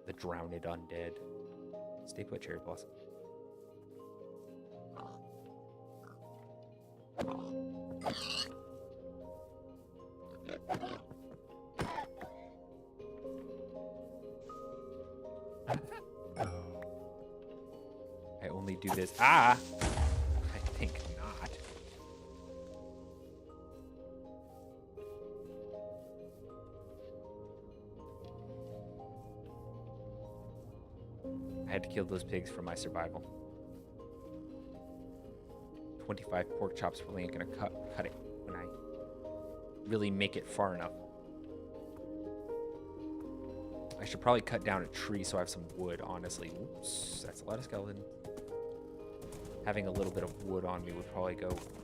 The drowned undead. Stay put, Cherry Blossom. I only do this. Ah! I think not. I had to kill those pigs for my survival. 25 pork chops really ain't gonna cut it when I really make it far enough. I should probably cut down a tree so I have some wood, honestly. Oops, that's a lot of skeleton. Having a little bit of wood on me would probably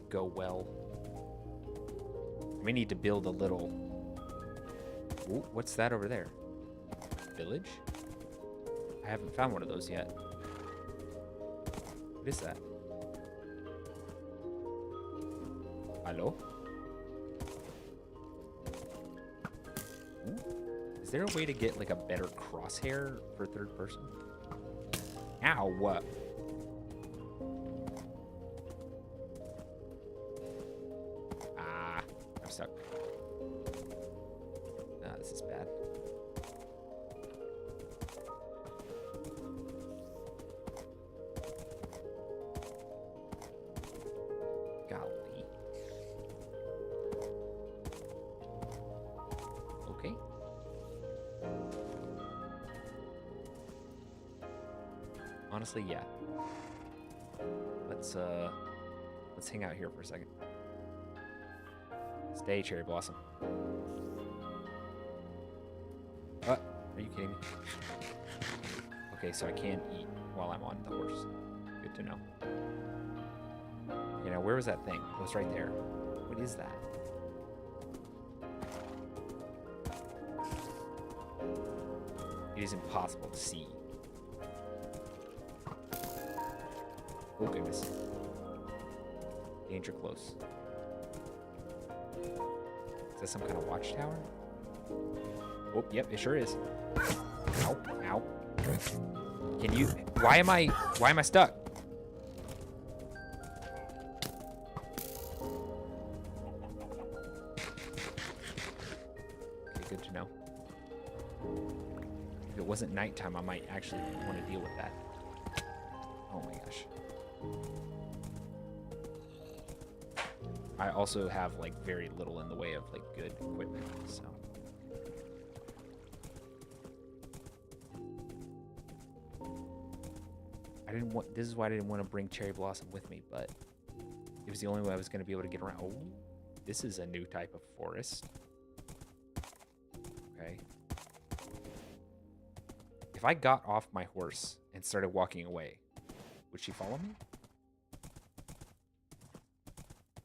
go well. We need to build a little... Ooh, what's that over there? Village? I haven't found one of those yet. What is that? Hello? Ooh. Is there a way to get like a better crosshair for third person? Ow, what? Ah, I'm stuck. Ah, this is bad. Golly. Okay. Honestly, yeah. Let's hang out here for a second. Stay, Cherry Blossom. What? Are you kidding me? Okay, so I can't eat while I'm on the horse. Good to know. You know, where was that thing? It was right there. What is that? It is impossible to see. Oh, goodness. Danger close. Is that some kind of watchtower? Oh, yep, it sure is. Ow, ow. Can you... Why am I stuck? Okay, good to know. If it wasn't nighttime, I might actually want to deal with that. Oh my gosh. I also have, like, very little in the way of, like, good equipment, so... This is why I didn't want to bring Cherry Blossom with me, but it was the only way I was going to be able to get around. Oh, this is a new type of forest. Okay. If I got off my horse and started walking away, would she follow me?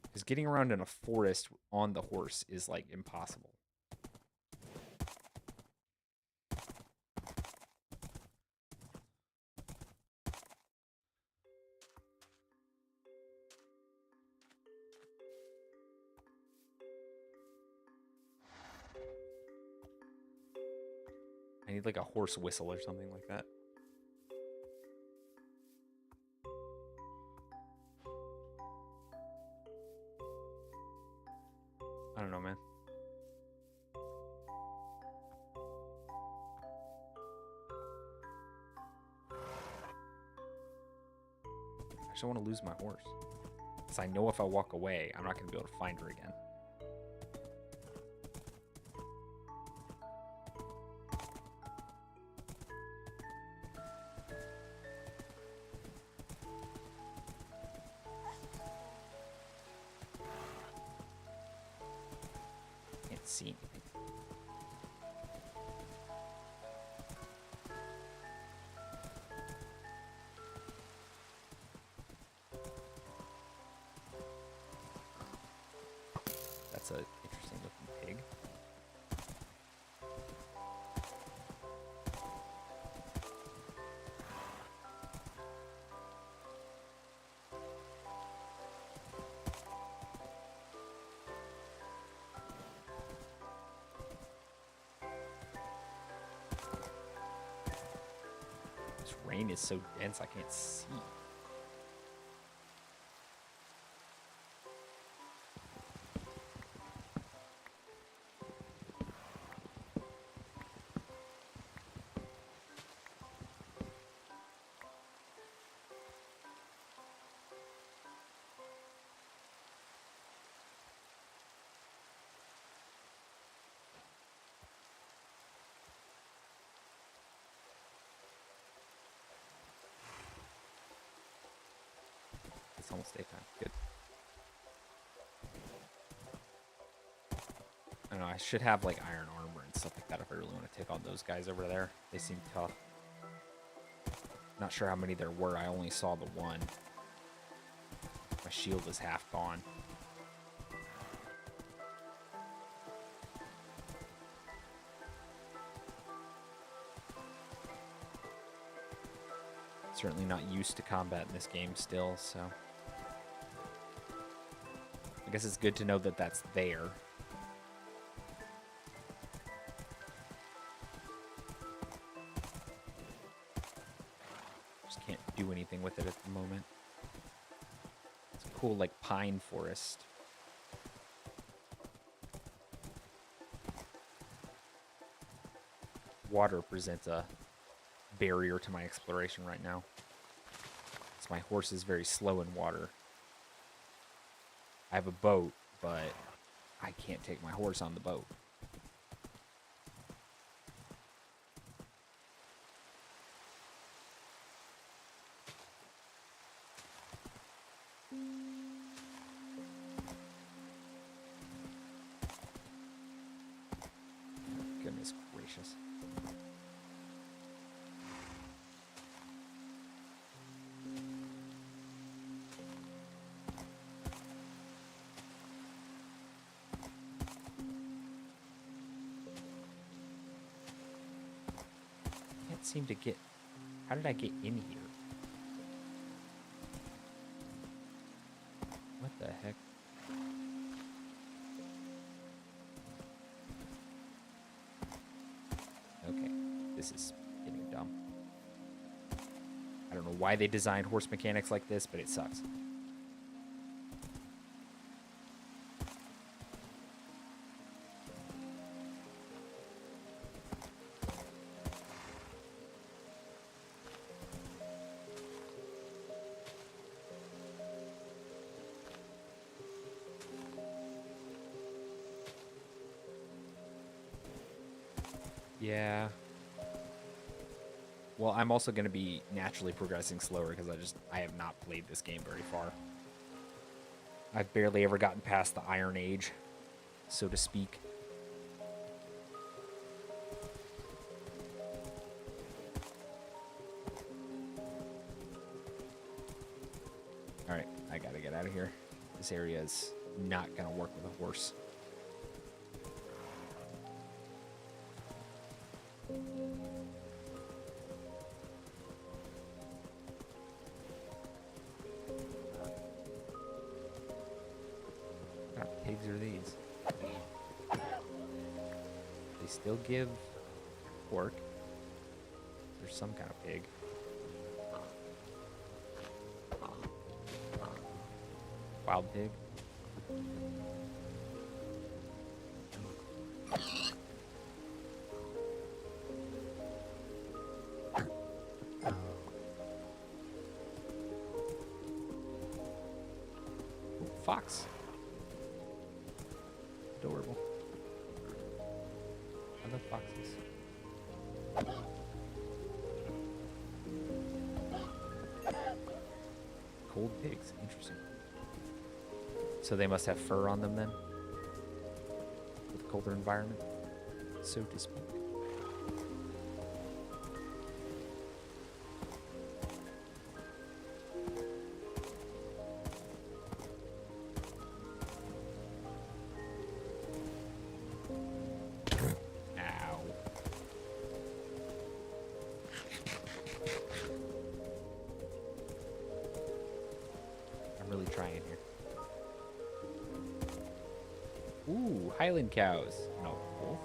Because getting around in a forest on the horse is, like, impossible. I need, like, a horse whistle or something like that. I don't know, man. I just don't want to lose my horse. Because I know if I walk away, I'm not going to be able to find her again. Can't see anything. That's an interesting looking pig. This rain is so dense I can't see. It's almost daytime. Good. I don't know, I should have, like, iron armor and stuff like that if I really want to take on those guys over there. They seem tough. Not sure how many there were. I only saw the one. My shield is half gone. Certainly not used to combat in this game still, so... I guess it's good to know that that's there. Just can't do anything with it at the moment. It's a cool, like, pine forest. Water presents a barrier to my exploration right now. So my horse is very slow in water. I have a boat, but I can't take my horse on the boat. Goodness gracious. Seem to get... How did I get in here? What the heck? Okay, this is getting dumb. I don't know why they designed horse mechanics like this, but it sucks. Yeah. Well, I'm also going to be naturally progressing slower because I have not played this game very far. I've barely ever gotten past the Iron Age, so to speak. Alright, I gotta get out of here. This area is not gonna work with a horse. What kind of pigs are these? They still give pork. There's some kind of pig. Wild pig. Fox. Adorable. I love foxes. Cold pigs. Interesting. So they must have fur on them then? With a colder environment, so to speak. Ow. I'm really trying here. Ooh, Highland cows. No, wolf.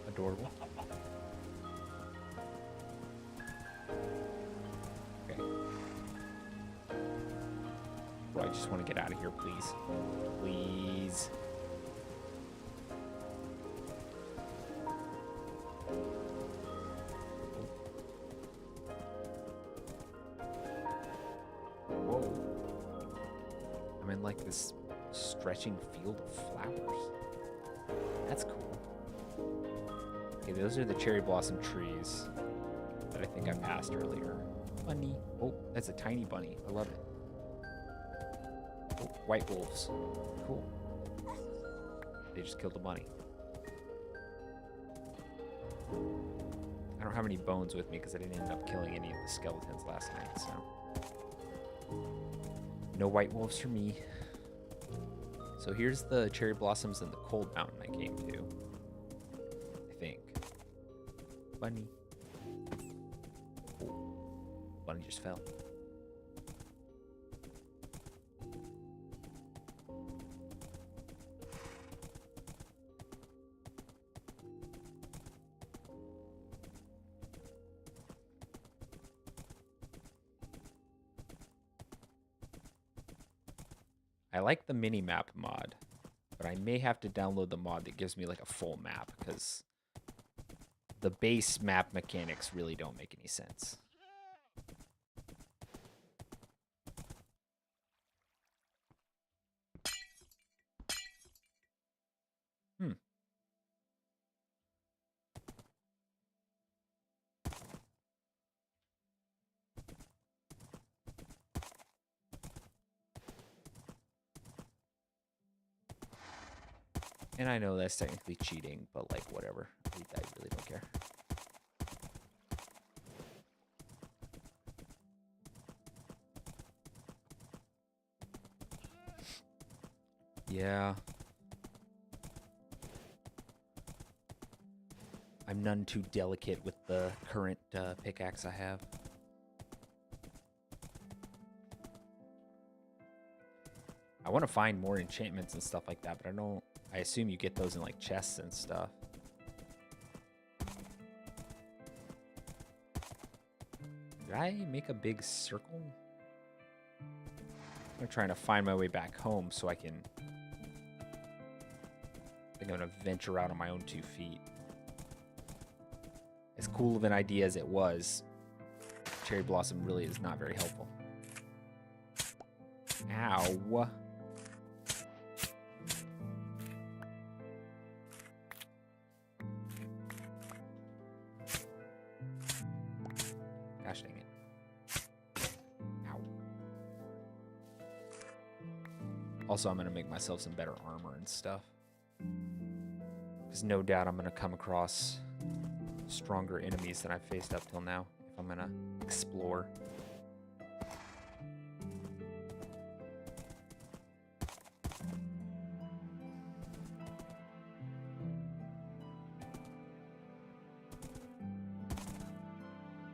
Adorable. I just want to get out of here, please. Please. Whoa. I'm in like this stretching field of flowers. That's cool. Okay, those are the cherry blossom trees that I think I passed earlier. Bunny. Oh, that's a tiny bunny. I love it. Oh, white wolves. Cool. They just killed the bunny. I don't have any bones with me because I didn't end up killing any of the skeletons last night, so. No white wolves for me. So here's the cherry blossoms in the cold mountain I came to. I think. Bunny. Oh, bunny just fell. I like the mini map mod, but I may have to download the mod that gives me like a full map because the base map mechanics really don't make any sense. And I know that's technically cheating, but like whatever. I really don't care. Yeah. I'm none too delicate with the current pickaxe I have. I want to find more enchantments and stuff like that, but I assume you get those in like chests and stuff. Did I make a big circle? I'm trying to find my way back home so I can... I think I'm going to venture out on my own 2 feet. As cool of an idea as it was, Cherry Blossom really is not very helpful. Ow. Gosh dang it. Ow. Also, I'm going to make myself some better armor and stuff. Because no doubt I'm going to come across stronger enemies than I've faced up till now if I'm going to explore.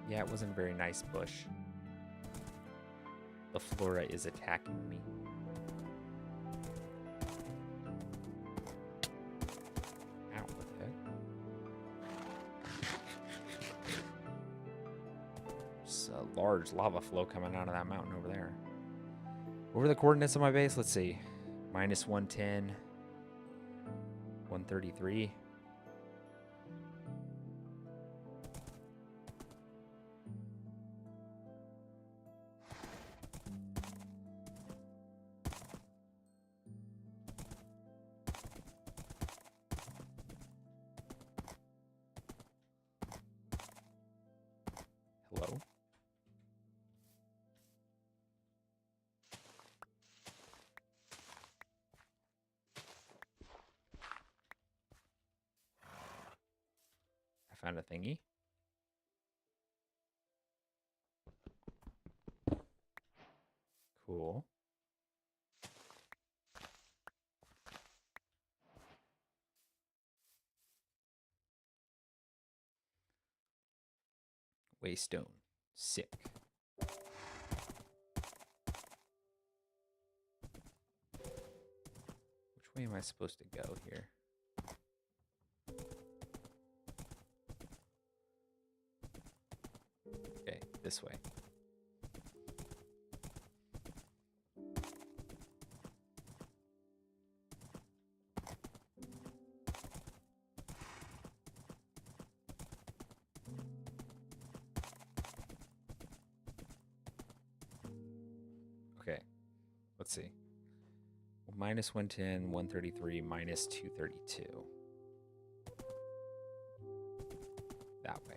Yeah, it wasn't a very nice bush. The flora is attacking me. Ow, what the heck? There's a large lava flow coming out of that mountain over there. What were the coordinates of my base? Let's see. Minus 110. 133. Hello? I found a thingy. Cool. Waystone. Sick. Which way am I supposed to go here? Okay, this way. Okay, let's see. Minus 110, 133, minus 232. That way.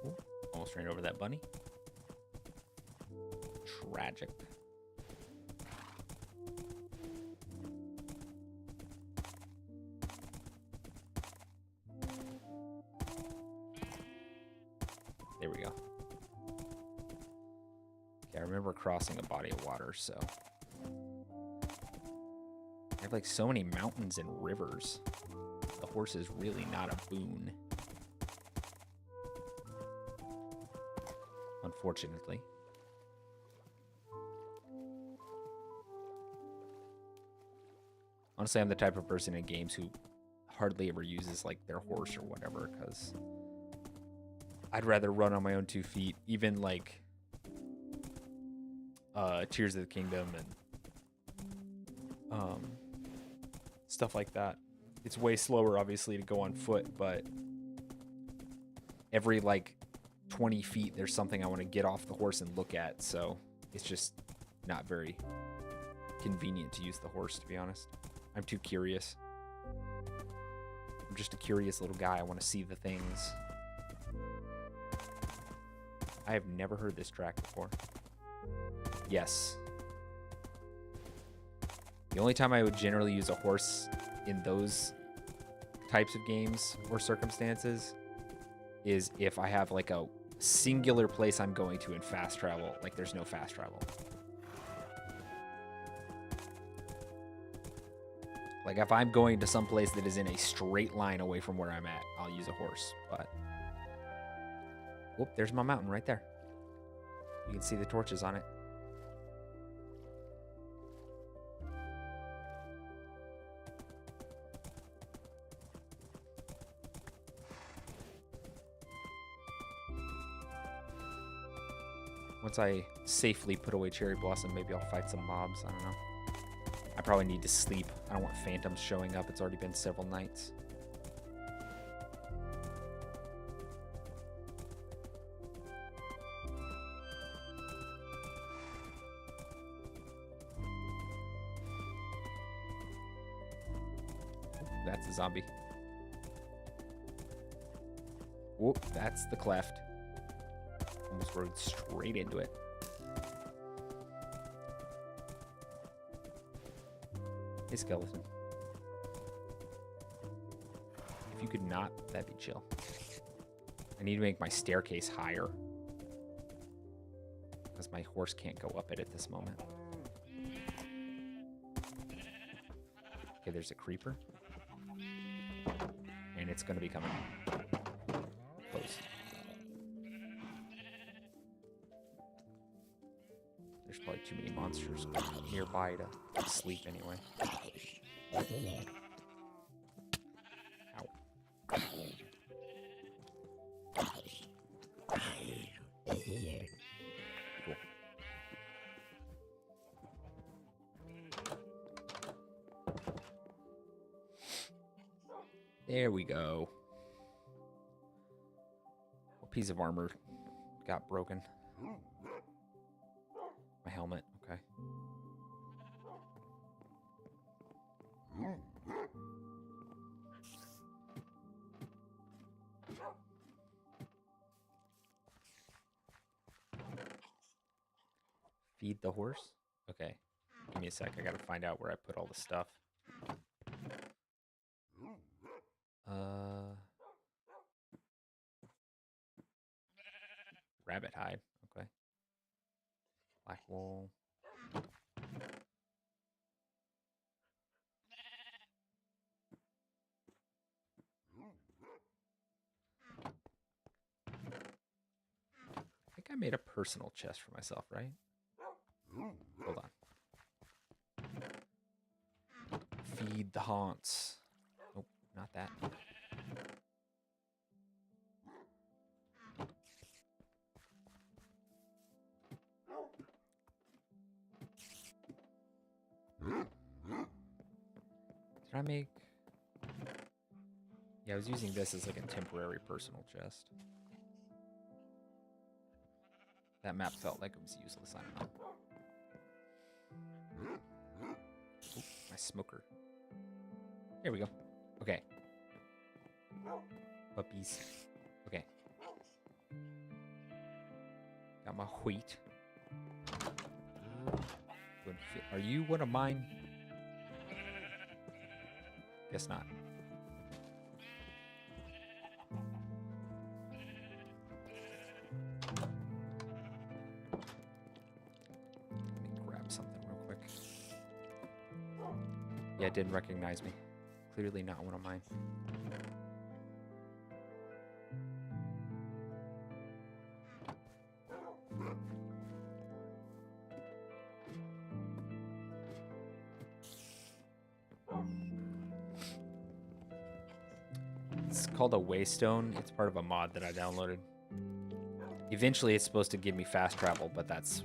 Ooh, almost ran over that bunny. Tragic. There we go. Okay, I remember crossing a body of water, so... I have like so many mountains and rivers. The horse is really not a boon. Unfortunately. Honestly, I'm the type of person in games who hardly ever uses like their horse or whatever, because I'd rather run on my own 2 feet. Even like Tears of the Kingdom and stuff like that. It's way slower, obviously, to go on foot, but every like 20 feet, there's something I want to get off the horse and look at. So it's just not very convenient to use the horse, to be honest. I'm too curious. I'm just a curious little guy. I want to see the things. I have never heard this track before. Yes. The only time I would generally use a horse in those types of games or circumstances is if I have like a singular place I'm going to in fast travel, like there's no fast travel. Like if I'm going to some place that is in a straight line away from where I'm at, I'll use a horse. But whoop, there's my mountain right there. You can see the torches on it. Once I safely put away Cherry Blossom, maybe I'll fight some mobs. I don't know. I probably need to sleep. I don't want phantoms showing up. It's already been several nights. That's a zombie. Whoop, that's the cleft. Almost rode straight into it. Hey, skeleton. If you could not, that'd be chill. I need to make my staircase higher, because my horse can't go up it at this moment. Okay, there's a creeper. And it's going to be coming close. There's probably too many monsters nearby to sleep anyway. Ow. Cool. There we go. What piece of armor got broken? My helmet, okay. Feed the horse? Okay. Give me a sec. I gotta find out where I put all the stuff. Rabbit hide. Okay. Black wool. I think I made a personal chest for myself, right? Hold on. Feed the haunts. Nope, not that. Did I make... Yeah, I was using this as like a temporary personal chest. That map felt like it was useless, I don't know. Ooh, my smoker. Here we go. Okay. Puppies. Okay. Got my wheat. Are you one of mine? Guess not. Let me grab something real quick. Yeah, it didn't recognize me. Clearly not one of mine. It's called a waystone. It's part of a mod that I downloaded. Eventually it's supposed to give me fast travel, but that's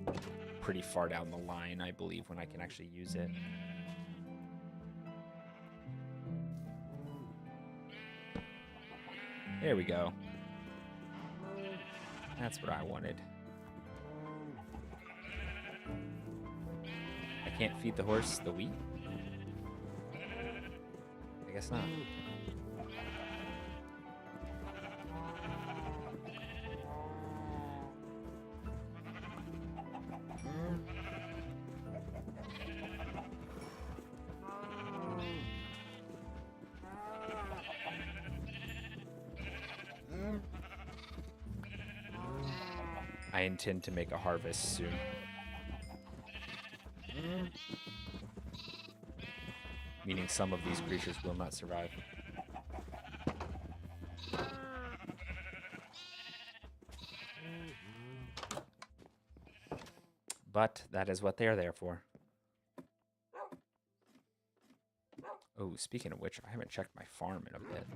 pretty far down the line, I believe, when I can actually use it. There we go. That's what I wanted. I can't feed the horse the wheat? I guess not. I intend to make a harvest soon. Meaning some of these creatures will not survive. But that is what they are there for. Oh, speaking of which, I haven't checked my farm in a bit.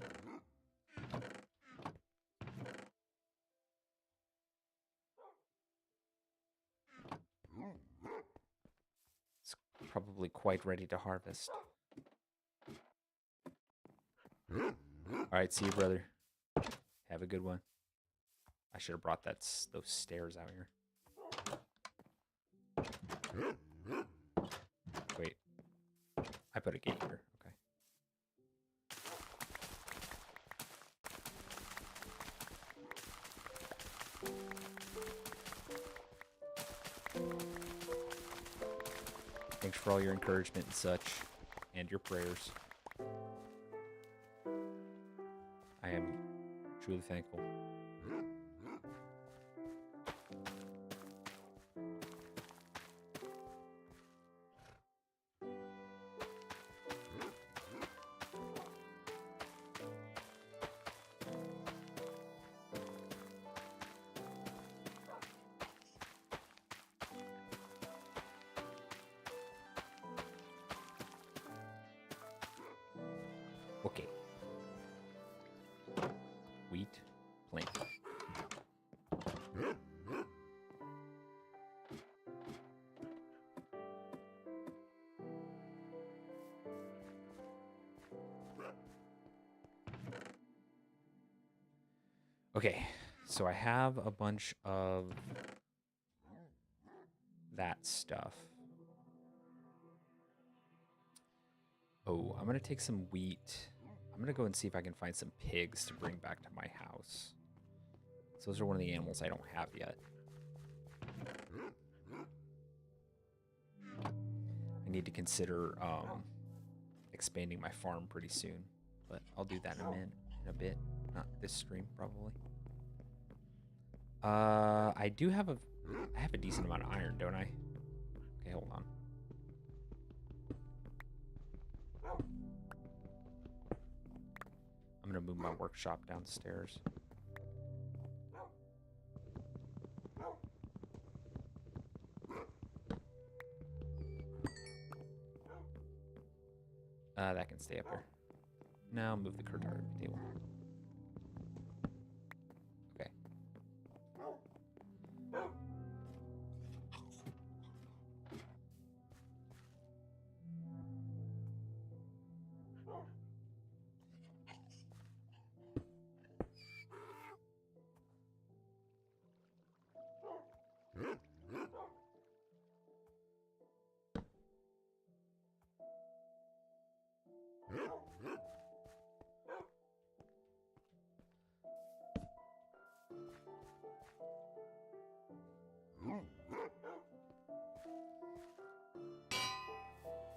It's probably quite ready to harvest. Alright, see you, brother. Have a good one. I should have brought those stairs out here. Wait. I put a gate here. Okay. Thanks for all your encouragement and such, and your prayers. I am truly thankful. Okay. Wheat, plant. Okay, so I have a bunch of that stuff. Oh, I'm going to take some wheat. I'm going to go and see if I can find some pigs to bring back to my house. So those are one of the animals I don't have yet. I need to consider expanding my farm pretty soon. But I'll do that in a bit. Not this stream, probably. I do have I have a decent amount of iron, don't I? Okay, hold on. I'm gonna move my workshop downstairs. That can stay up there. Now move the cartography table. Okay.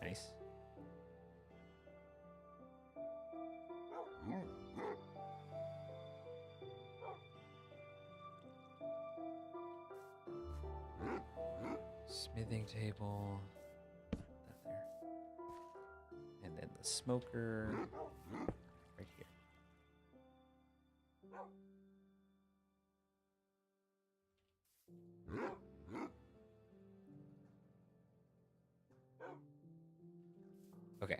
Nice. Smithing table. Put that there. And then the smoker right here. Okay.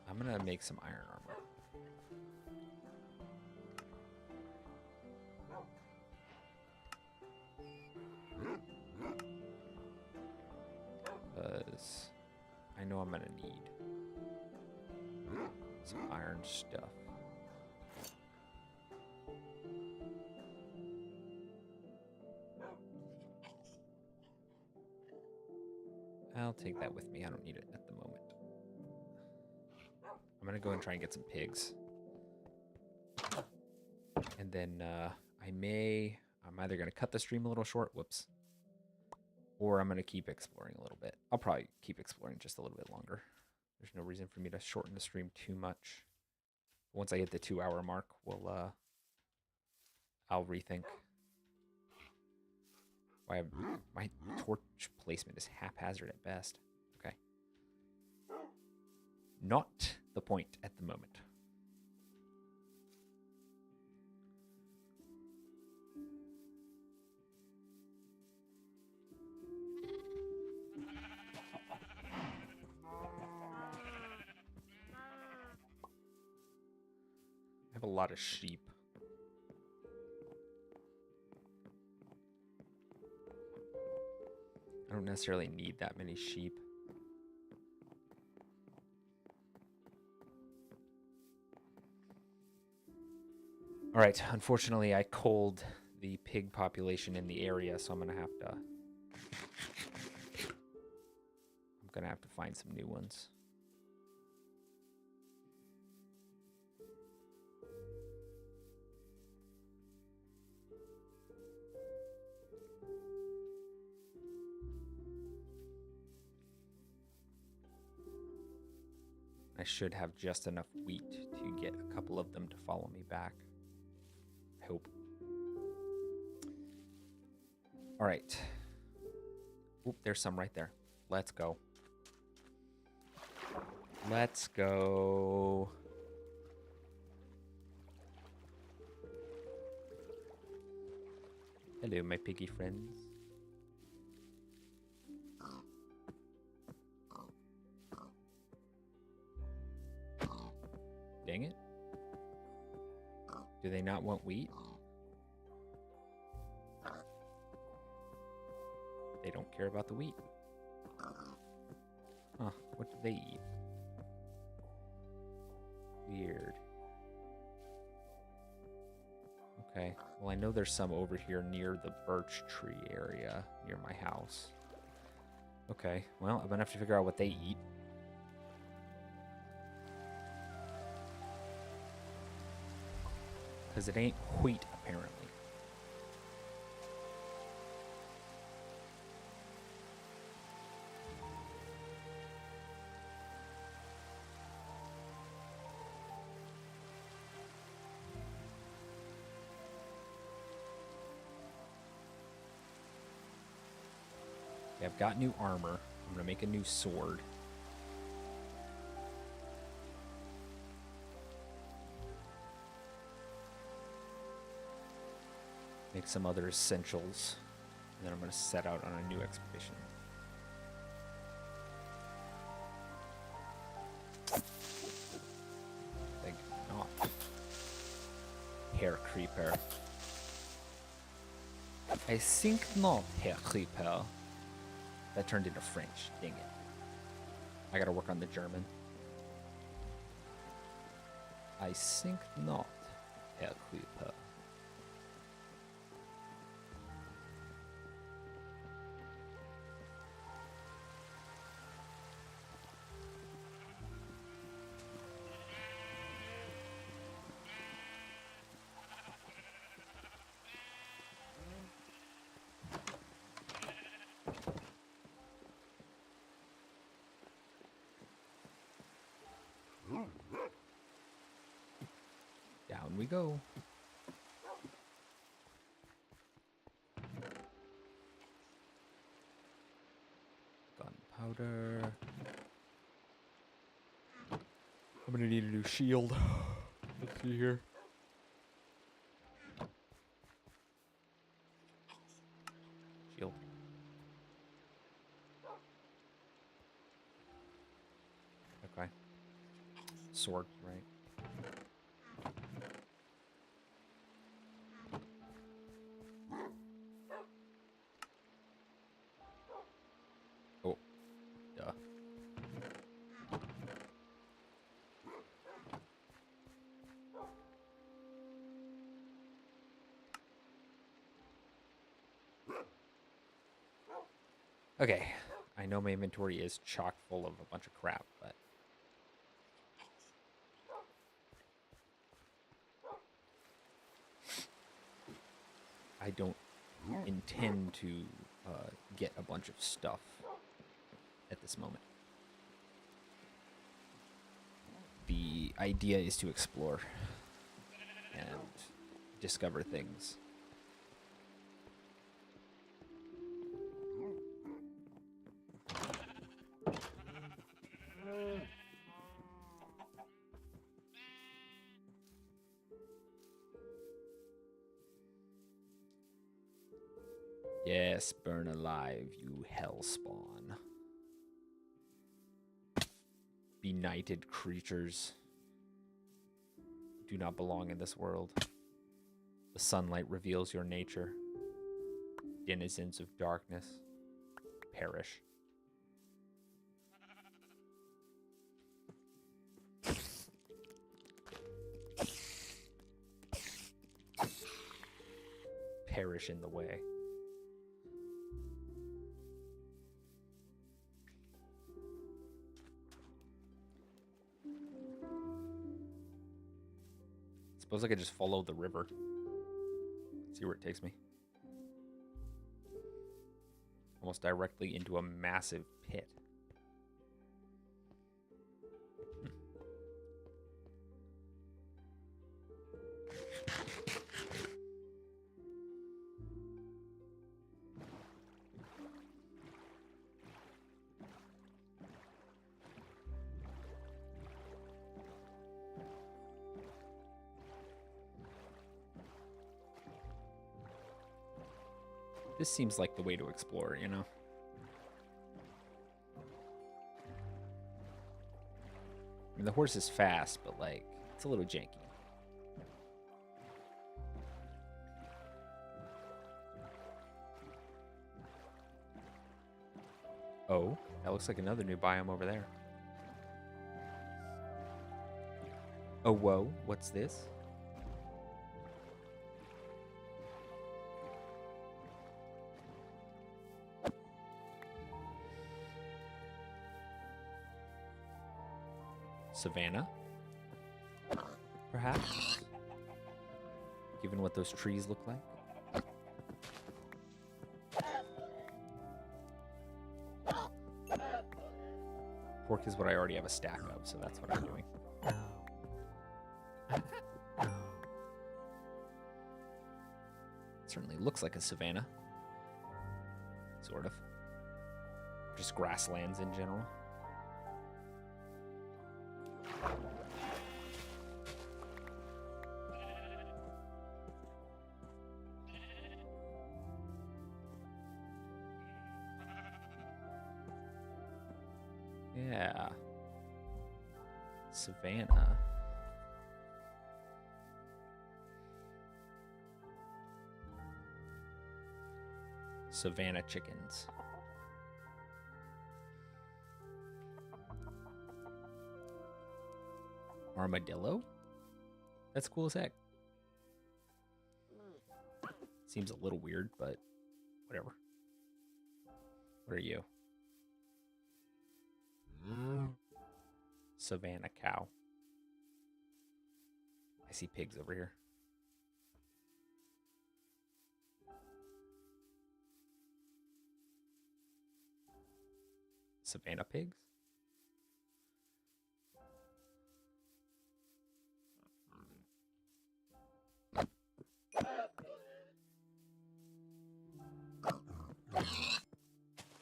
I'm gonna make some iron armor. Because I know I'm gonna need some iron stuff. I'll take that with me. I don't need it at the moment. I'm gonna go and try and get some pigs. And then I'm either gonna cut the stream a little short, whoops, or I'm gonna keep exploring a little bit. I'll probably keep exploring just a little bit longer. There's no reason for me to shorten the stream too much. Once I hit the 2-hour mark, I'll rethink. Why my torch placement is haphazard at best. Okay. Not the point at the moment. I have a lot of sheep. I don't necessarily need that many sheep. All right, unfortunately, I culled the pig population in the area, so I'm gonna have to find some new ones. I should have just enough wheat to get a couple of them to follow me back. I hope. All right. Oop, there's some right there. Let's go. Let's go. Hello, my piggy friends. Dang it. Do they not want wheat? They don't care about the wheat. Huh, what do they eat? Weird. Okay, well I know there's some over here near the birch tree area near my house. Okay, well I'm gonna have to figure out what they eat. Because it ain't wheat, apparently. Okay, I've got new armor. I'm going to make a new sword. Make some other essentials, and then I'm going to set out on a new expedition. Think not. Hair creeper. I think not, Hair creeper. That turned into French. Dang it. I got to work on the German. I think not, Hair creeper. Down we go. Gunpowder. I'm gonna need a new shield. Let's see here. Shield. Okay. Sword, right? Oh, duh. Okay, I know my inventory is chock full of a bunch of crap, but I don't intend to get a bunch of stuff at this moment. the idea is to explore and discover things. Yes, burn alive, you hellspawn. Benighted creatures. Do not belong in this world. The sunlight reveals your nature. Denizens of darkness, perish. Perish in the way. Suppose I could just follow the river. See where it takes me. Almost directly into a massive pit. This seems like the way to explore, you know? I mean, the horse is fast, but, like, it's a little janky. Oh, that looks like another new biome over there. Oh, whoa, what's this? Savannah, perhaps, given what those trees look like. Pork is what I already have a stack of, so that's what I'm doing. Certainly looks like a savanna, sort of. Just grasslands in general. Yeah. Savannah. Savannah chickens. Armadillo? That's cool as heck. Seems a little weird, but whatever. What are you? Savannah cow. I see pigs over here. Savannah pigs?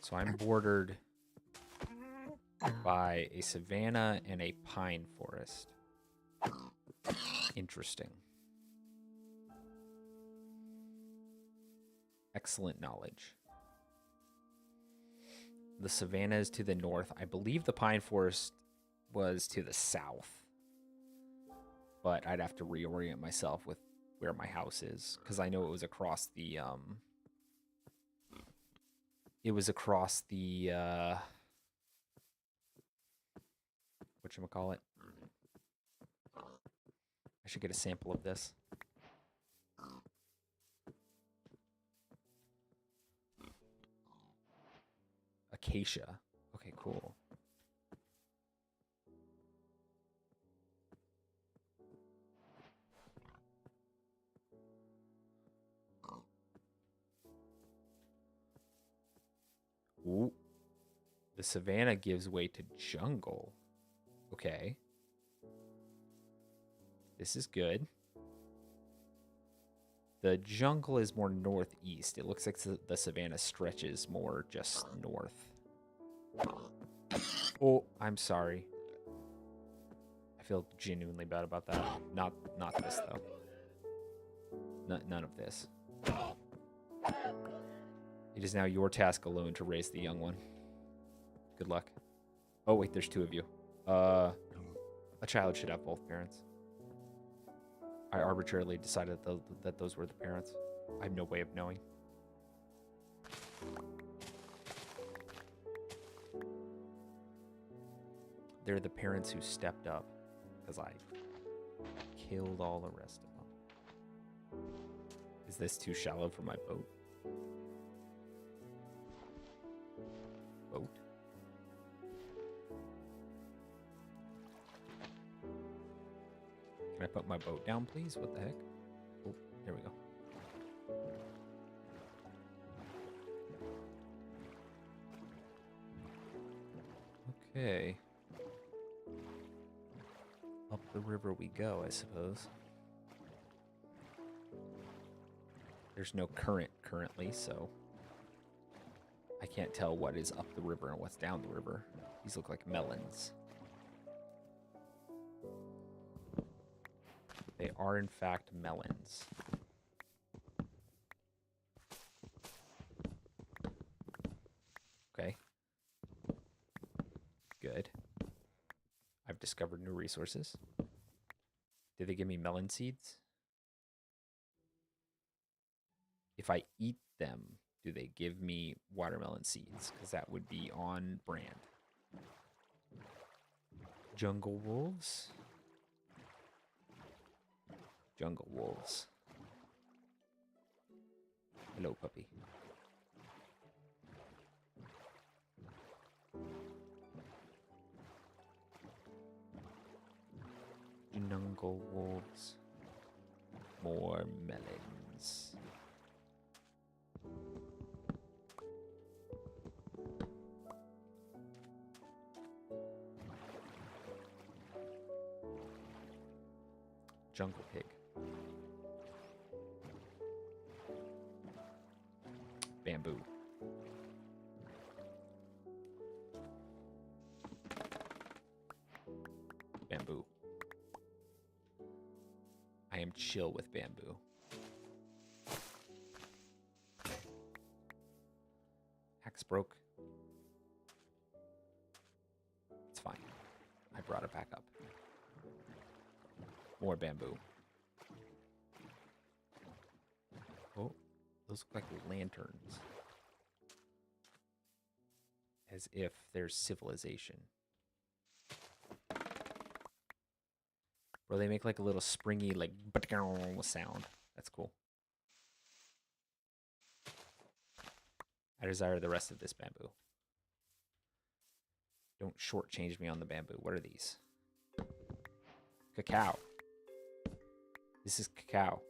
So I'm bordered by a savanna and a pine forest. Interesting. Excellent knowledge. The savanna is to the north. I believe the pine forest was to the south. But I'd have to reorient myself with where my house is, because I know it was across the whatchamacallit? I should get a sample of this. Acacia. Okay, cool. Ooh. The savanna gives way to jungle. Okay. This is good. The jungle is more northeast. It looks like the savannah stretches more just north. Oh, I'm sorry. I feel genuinely bad about that. Not this, though. None of this. It is now your task alone to raise the young one. Good luck. Oh, wait, there's 2 of you. A child should have both parents. I arbitrarily decided that those were the parents. I have no way of knowing. They're the parents who stepped up, because I killed all the rest of them. Is this too shallow for my boat? Boat? Can I put my boat down, please? What the heck? Oh, there we go. Okay. Up the river we go, I suppose. There's no current currently, so I can't tell what is up the river and what's down the river. These look like melons. They are, in fact, melons. Okay. Good. I've discovered new resources. Did they give me melon seeds? If I eat them, do they give me watermelon seeds? Because that would be on brand. Jungle wolves? Jungle wolves. Hello, puppy. Jungle wolves. More melons. Jungle pig. Bamboo. Bamboo. I am chill with bamboo. Axe broke. It's fine. I brought it back up. More bamboo. Oh, those look like lanterns. As if there's civilization. Bro, they make like a little springy, like, sound. That's cool. I desire the rest of this bamboo. Don't shortchange me on the bamboo. What are these? Cacao. This is cacao.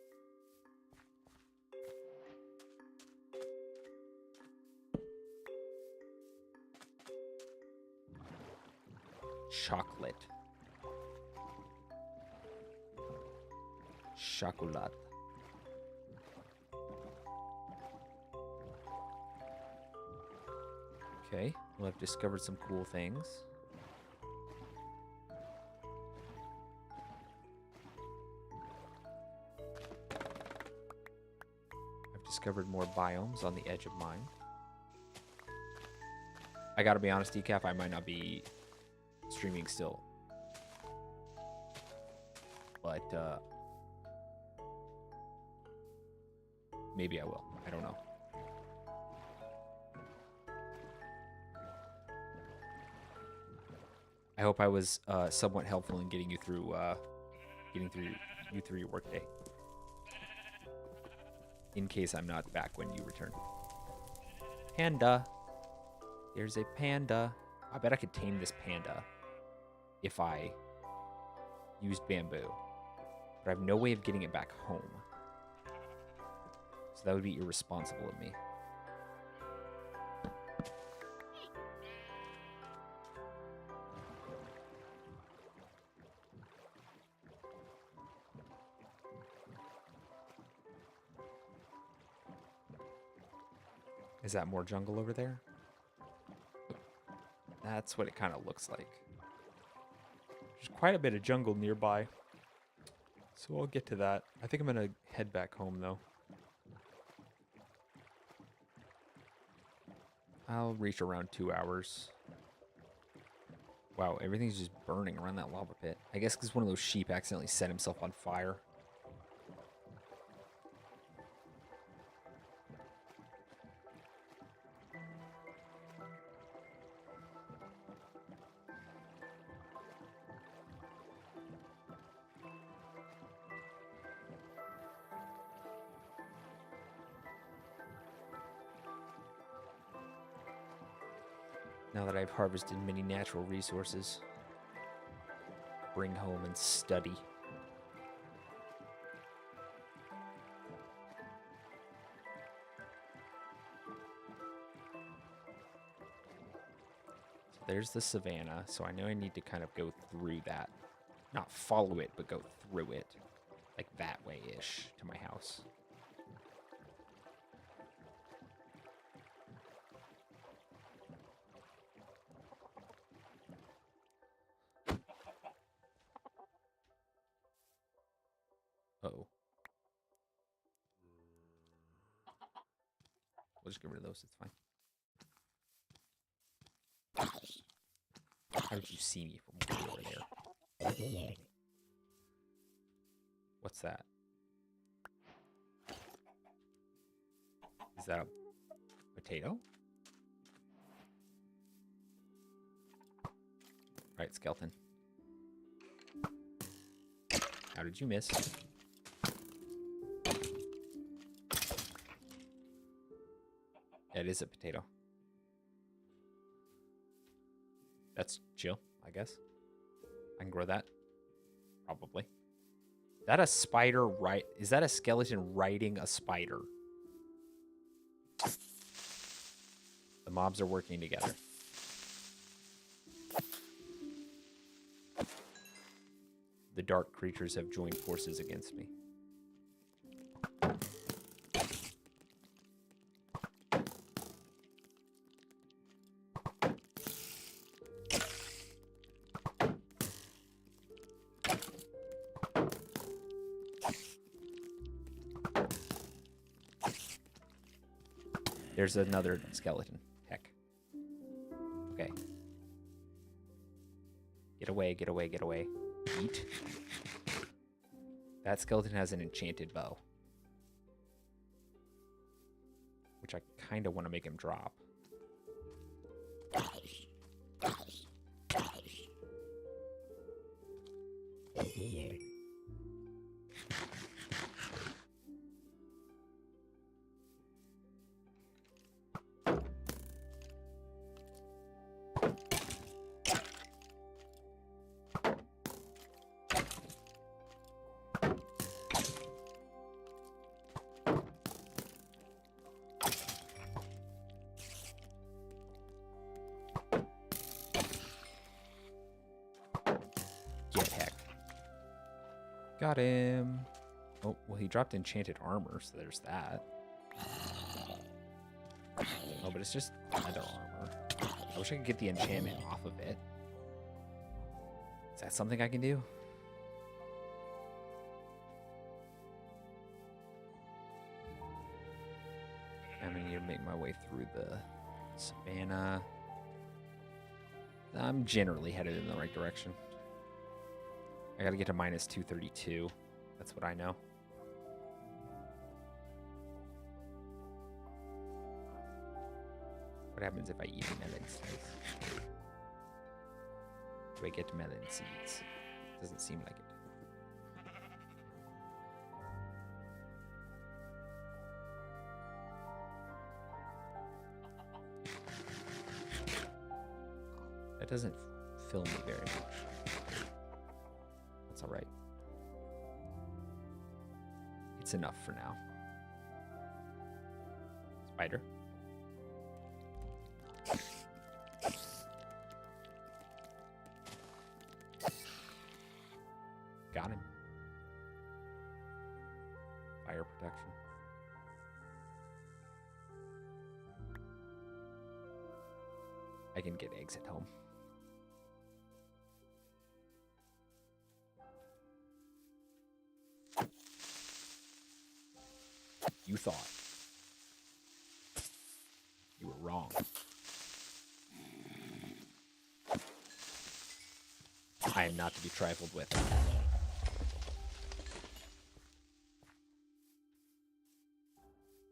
Chocolate. Chocolate. Okay, well, I've discovered some cool things. I've discovered more biomes on the edge of mine. I gotta be honest, Decaf, I might not be streaming still. But, maybe I will. I don't know. I hope I was somewhat helpful in getting you through your workday. In case I'm not back when you return. Panda. There's a panda. I bet I could tame this panda if I used bamboo. But I have no way of getting it back home. So that would be irresponsible of me. Is that more jungle over there? That's what it kind of looks like. There's quite a bit of jungle nearby. So I'll get to that. I think I'm going to head back home, though. I'll reach around 2 hours. Wow, everything's just burning around that lava pit. I guess because one of those sheep accidentally set himself on fire. Now that I've harvested many natural resources, bring home and study. So there's the savannah, so I know I need to kind of go through that. Not follow it, but go through it. Like that way-ish to my house. Uh-oh. We'll just get rid of those, it's fine. How did you see me from way over there? What's that? Is that a potato? Right, skeleton. How did you miss? It is a potato. That's chill, I guess. I can grow that. Probably. Is that a spider right? Is that a skeleton riding a spider? The mobs are working together. The dark creatures have joined forces against me. There's another skeleton. Heck. Okay. Get away, get away, get away. Eat. That skeleton has an enchanted bow. Which I kind of want to make him drop. Get heck. Got him. Oh, well, he dropped enchanted armor, so there's that. Oh, but it's just leather armor. I wish I could get the enchantment off of it. Is that something I can do? I'm gonna need to make my way through the savannah. I'm generally headed in the right direction. I gotta get to minus 232. That's what I know. What happens if I eat melon seeds? Do I get melon seeds? Doesn't seem like it. That doesn't fill me very much. That's alright. It's enough for now. Spider. Got him. Fire protection. I can get eggs at home. You thought. You were wrong. I am not to be trifled with.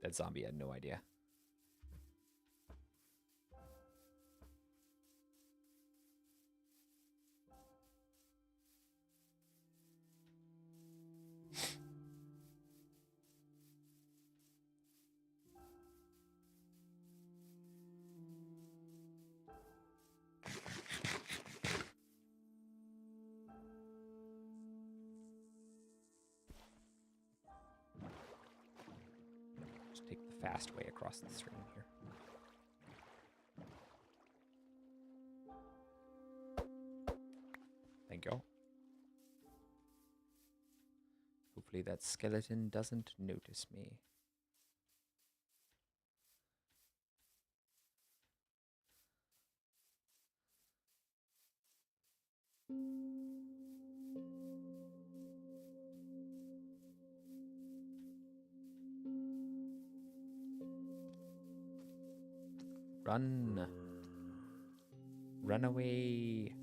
That zombie had no idea. Take the fast way across the stream here. Thank you. Hopefully that skeleton doesn't notice me. Run. Run away.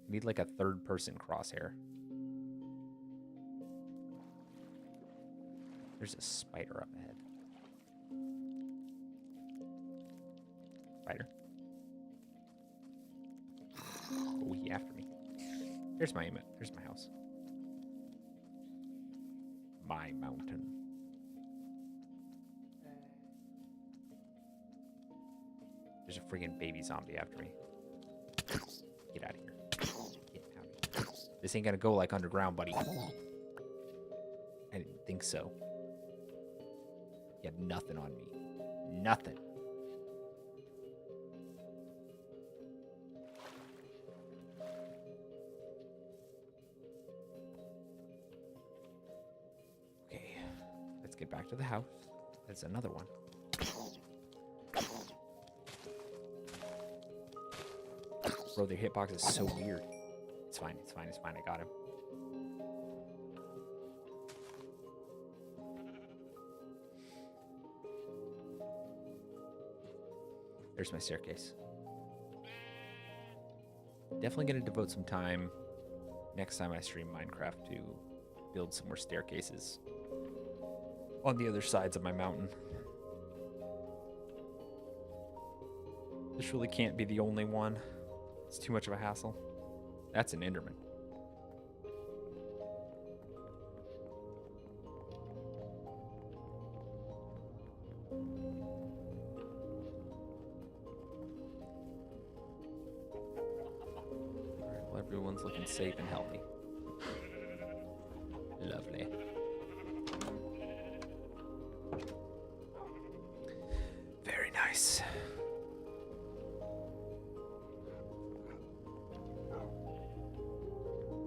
I need like a third person crosshair. There's a spider up ahead. Spider. Oh, he after me. There's my house. My mountain. There's a friggin' baby zombie after me. Get out of here. Get out of here. This ain't gonna go like underground, buddy. I didn't think so. You had nothing on me. Nothing. Okay, let's get back to the house. That's another one. Bro, their hitbox is so weird. It's fine, it's fine, it's fine. I got him. There's my staircase. Definitely going to devote some time next time I stream Minecraft to build some more staircases on the other sides of my mountain. This really can't be the only one. It's too much of a hassle. That's an Enderman. Alright, well, everyone's looking safe and healthy. Lovely. Very nice.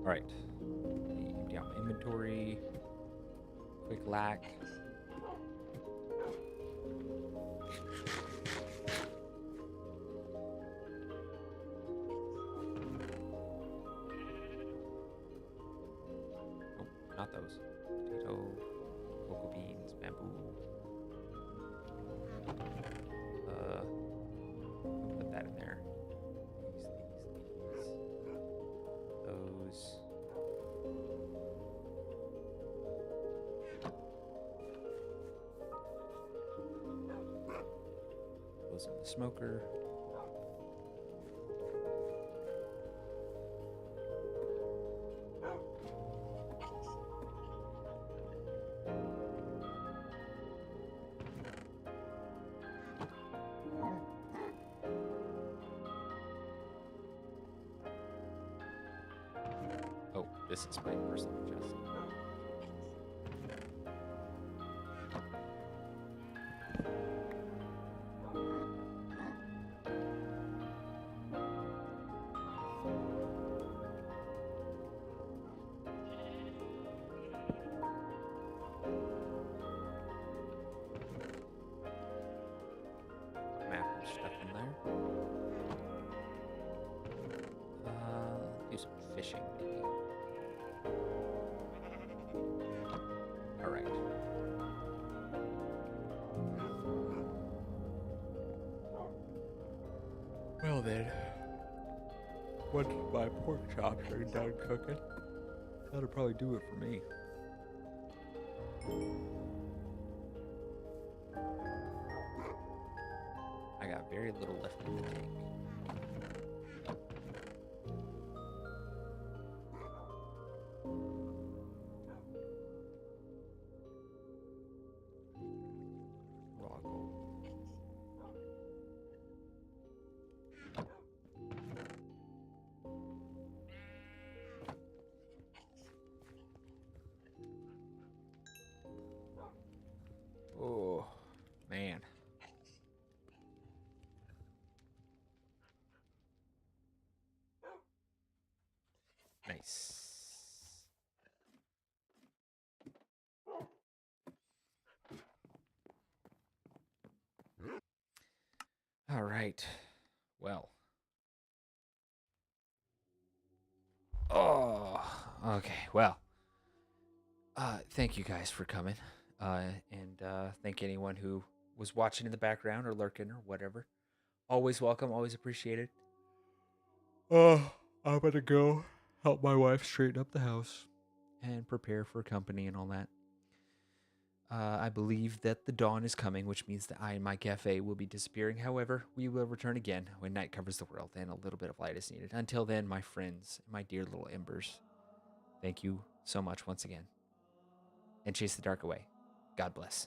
All right, empty out my inventory. Quick lack. Oh, not those. Potato, cocoa beans, bamboo. Put that in there. These. Those. Those in the smoker. Oh, this is my personal chest. Well then, once my pork chops are done cooking, that'll probably do it for me. I got very little left in the tank. Raw gold. Oh, man. Nice. All right. Well. Oh, okay. Well, thank you guys for coming. And thank anyone who was watching in the background or lurking or whatever. Always welcome, always appreciated. I'm gonna go help my wife straighten up the house and prepare for company and all that. I believe that the dawn is coming, which means that I and my cafe will be disappearing. However, we will return again when night covers the world and a little bit of light is needed. Until then, my friends, my dear little embers, thank you so much once again. And chase the dark away. God bless.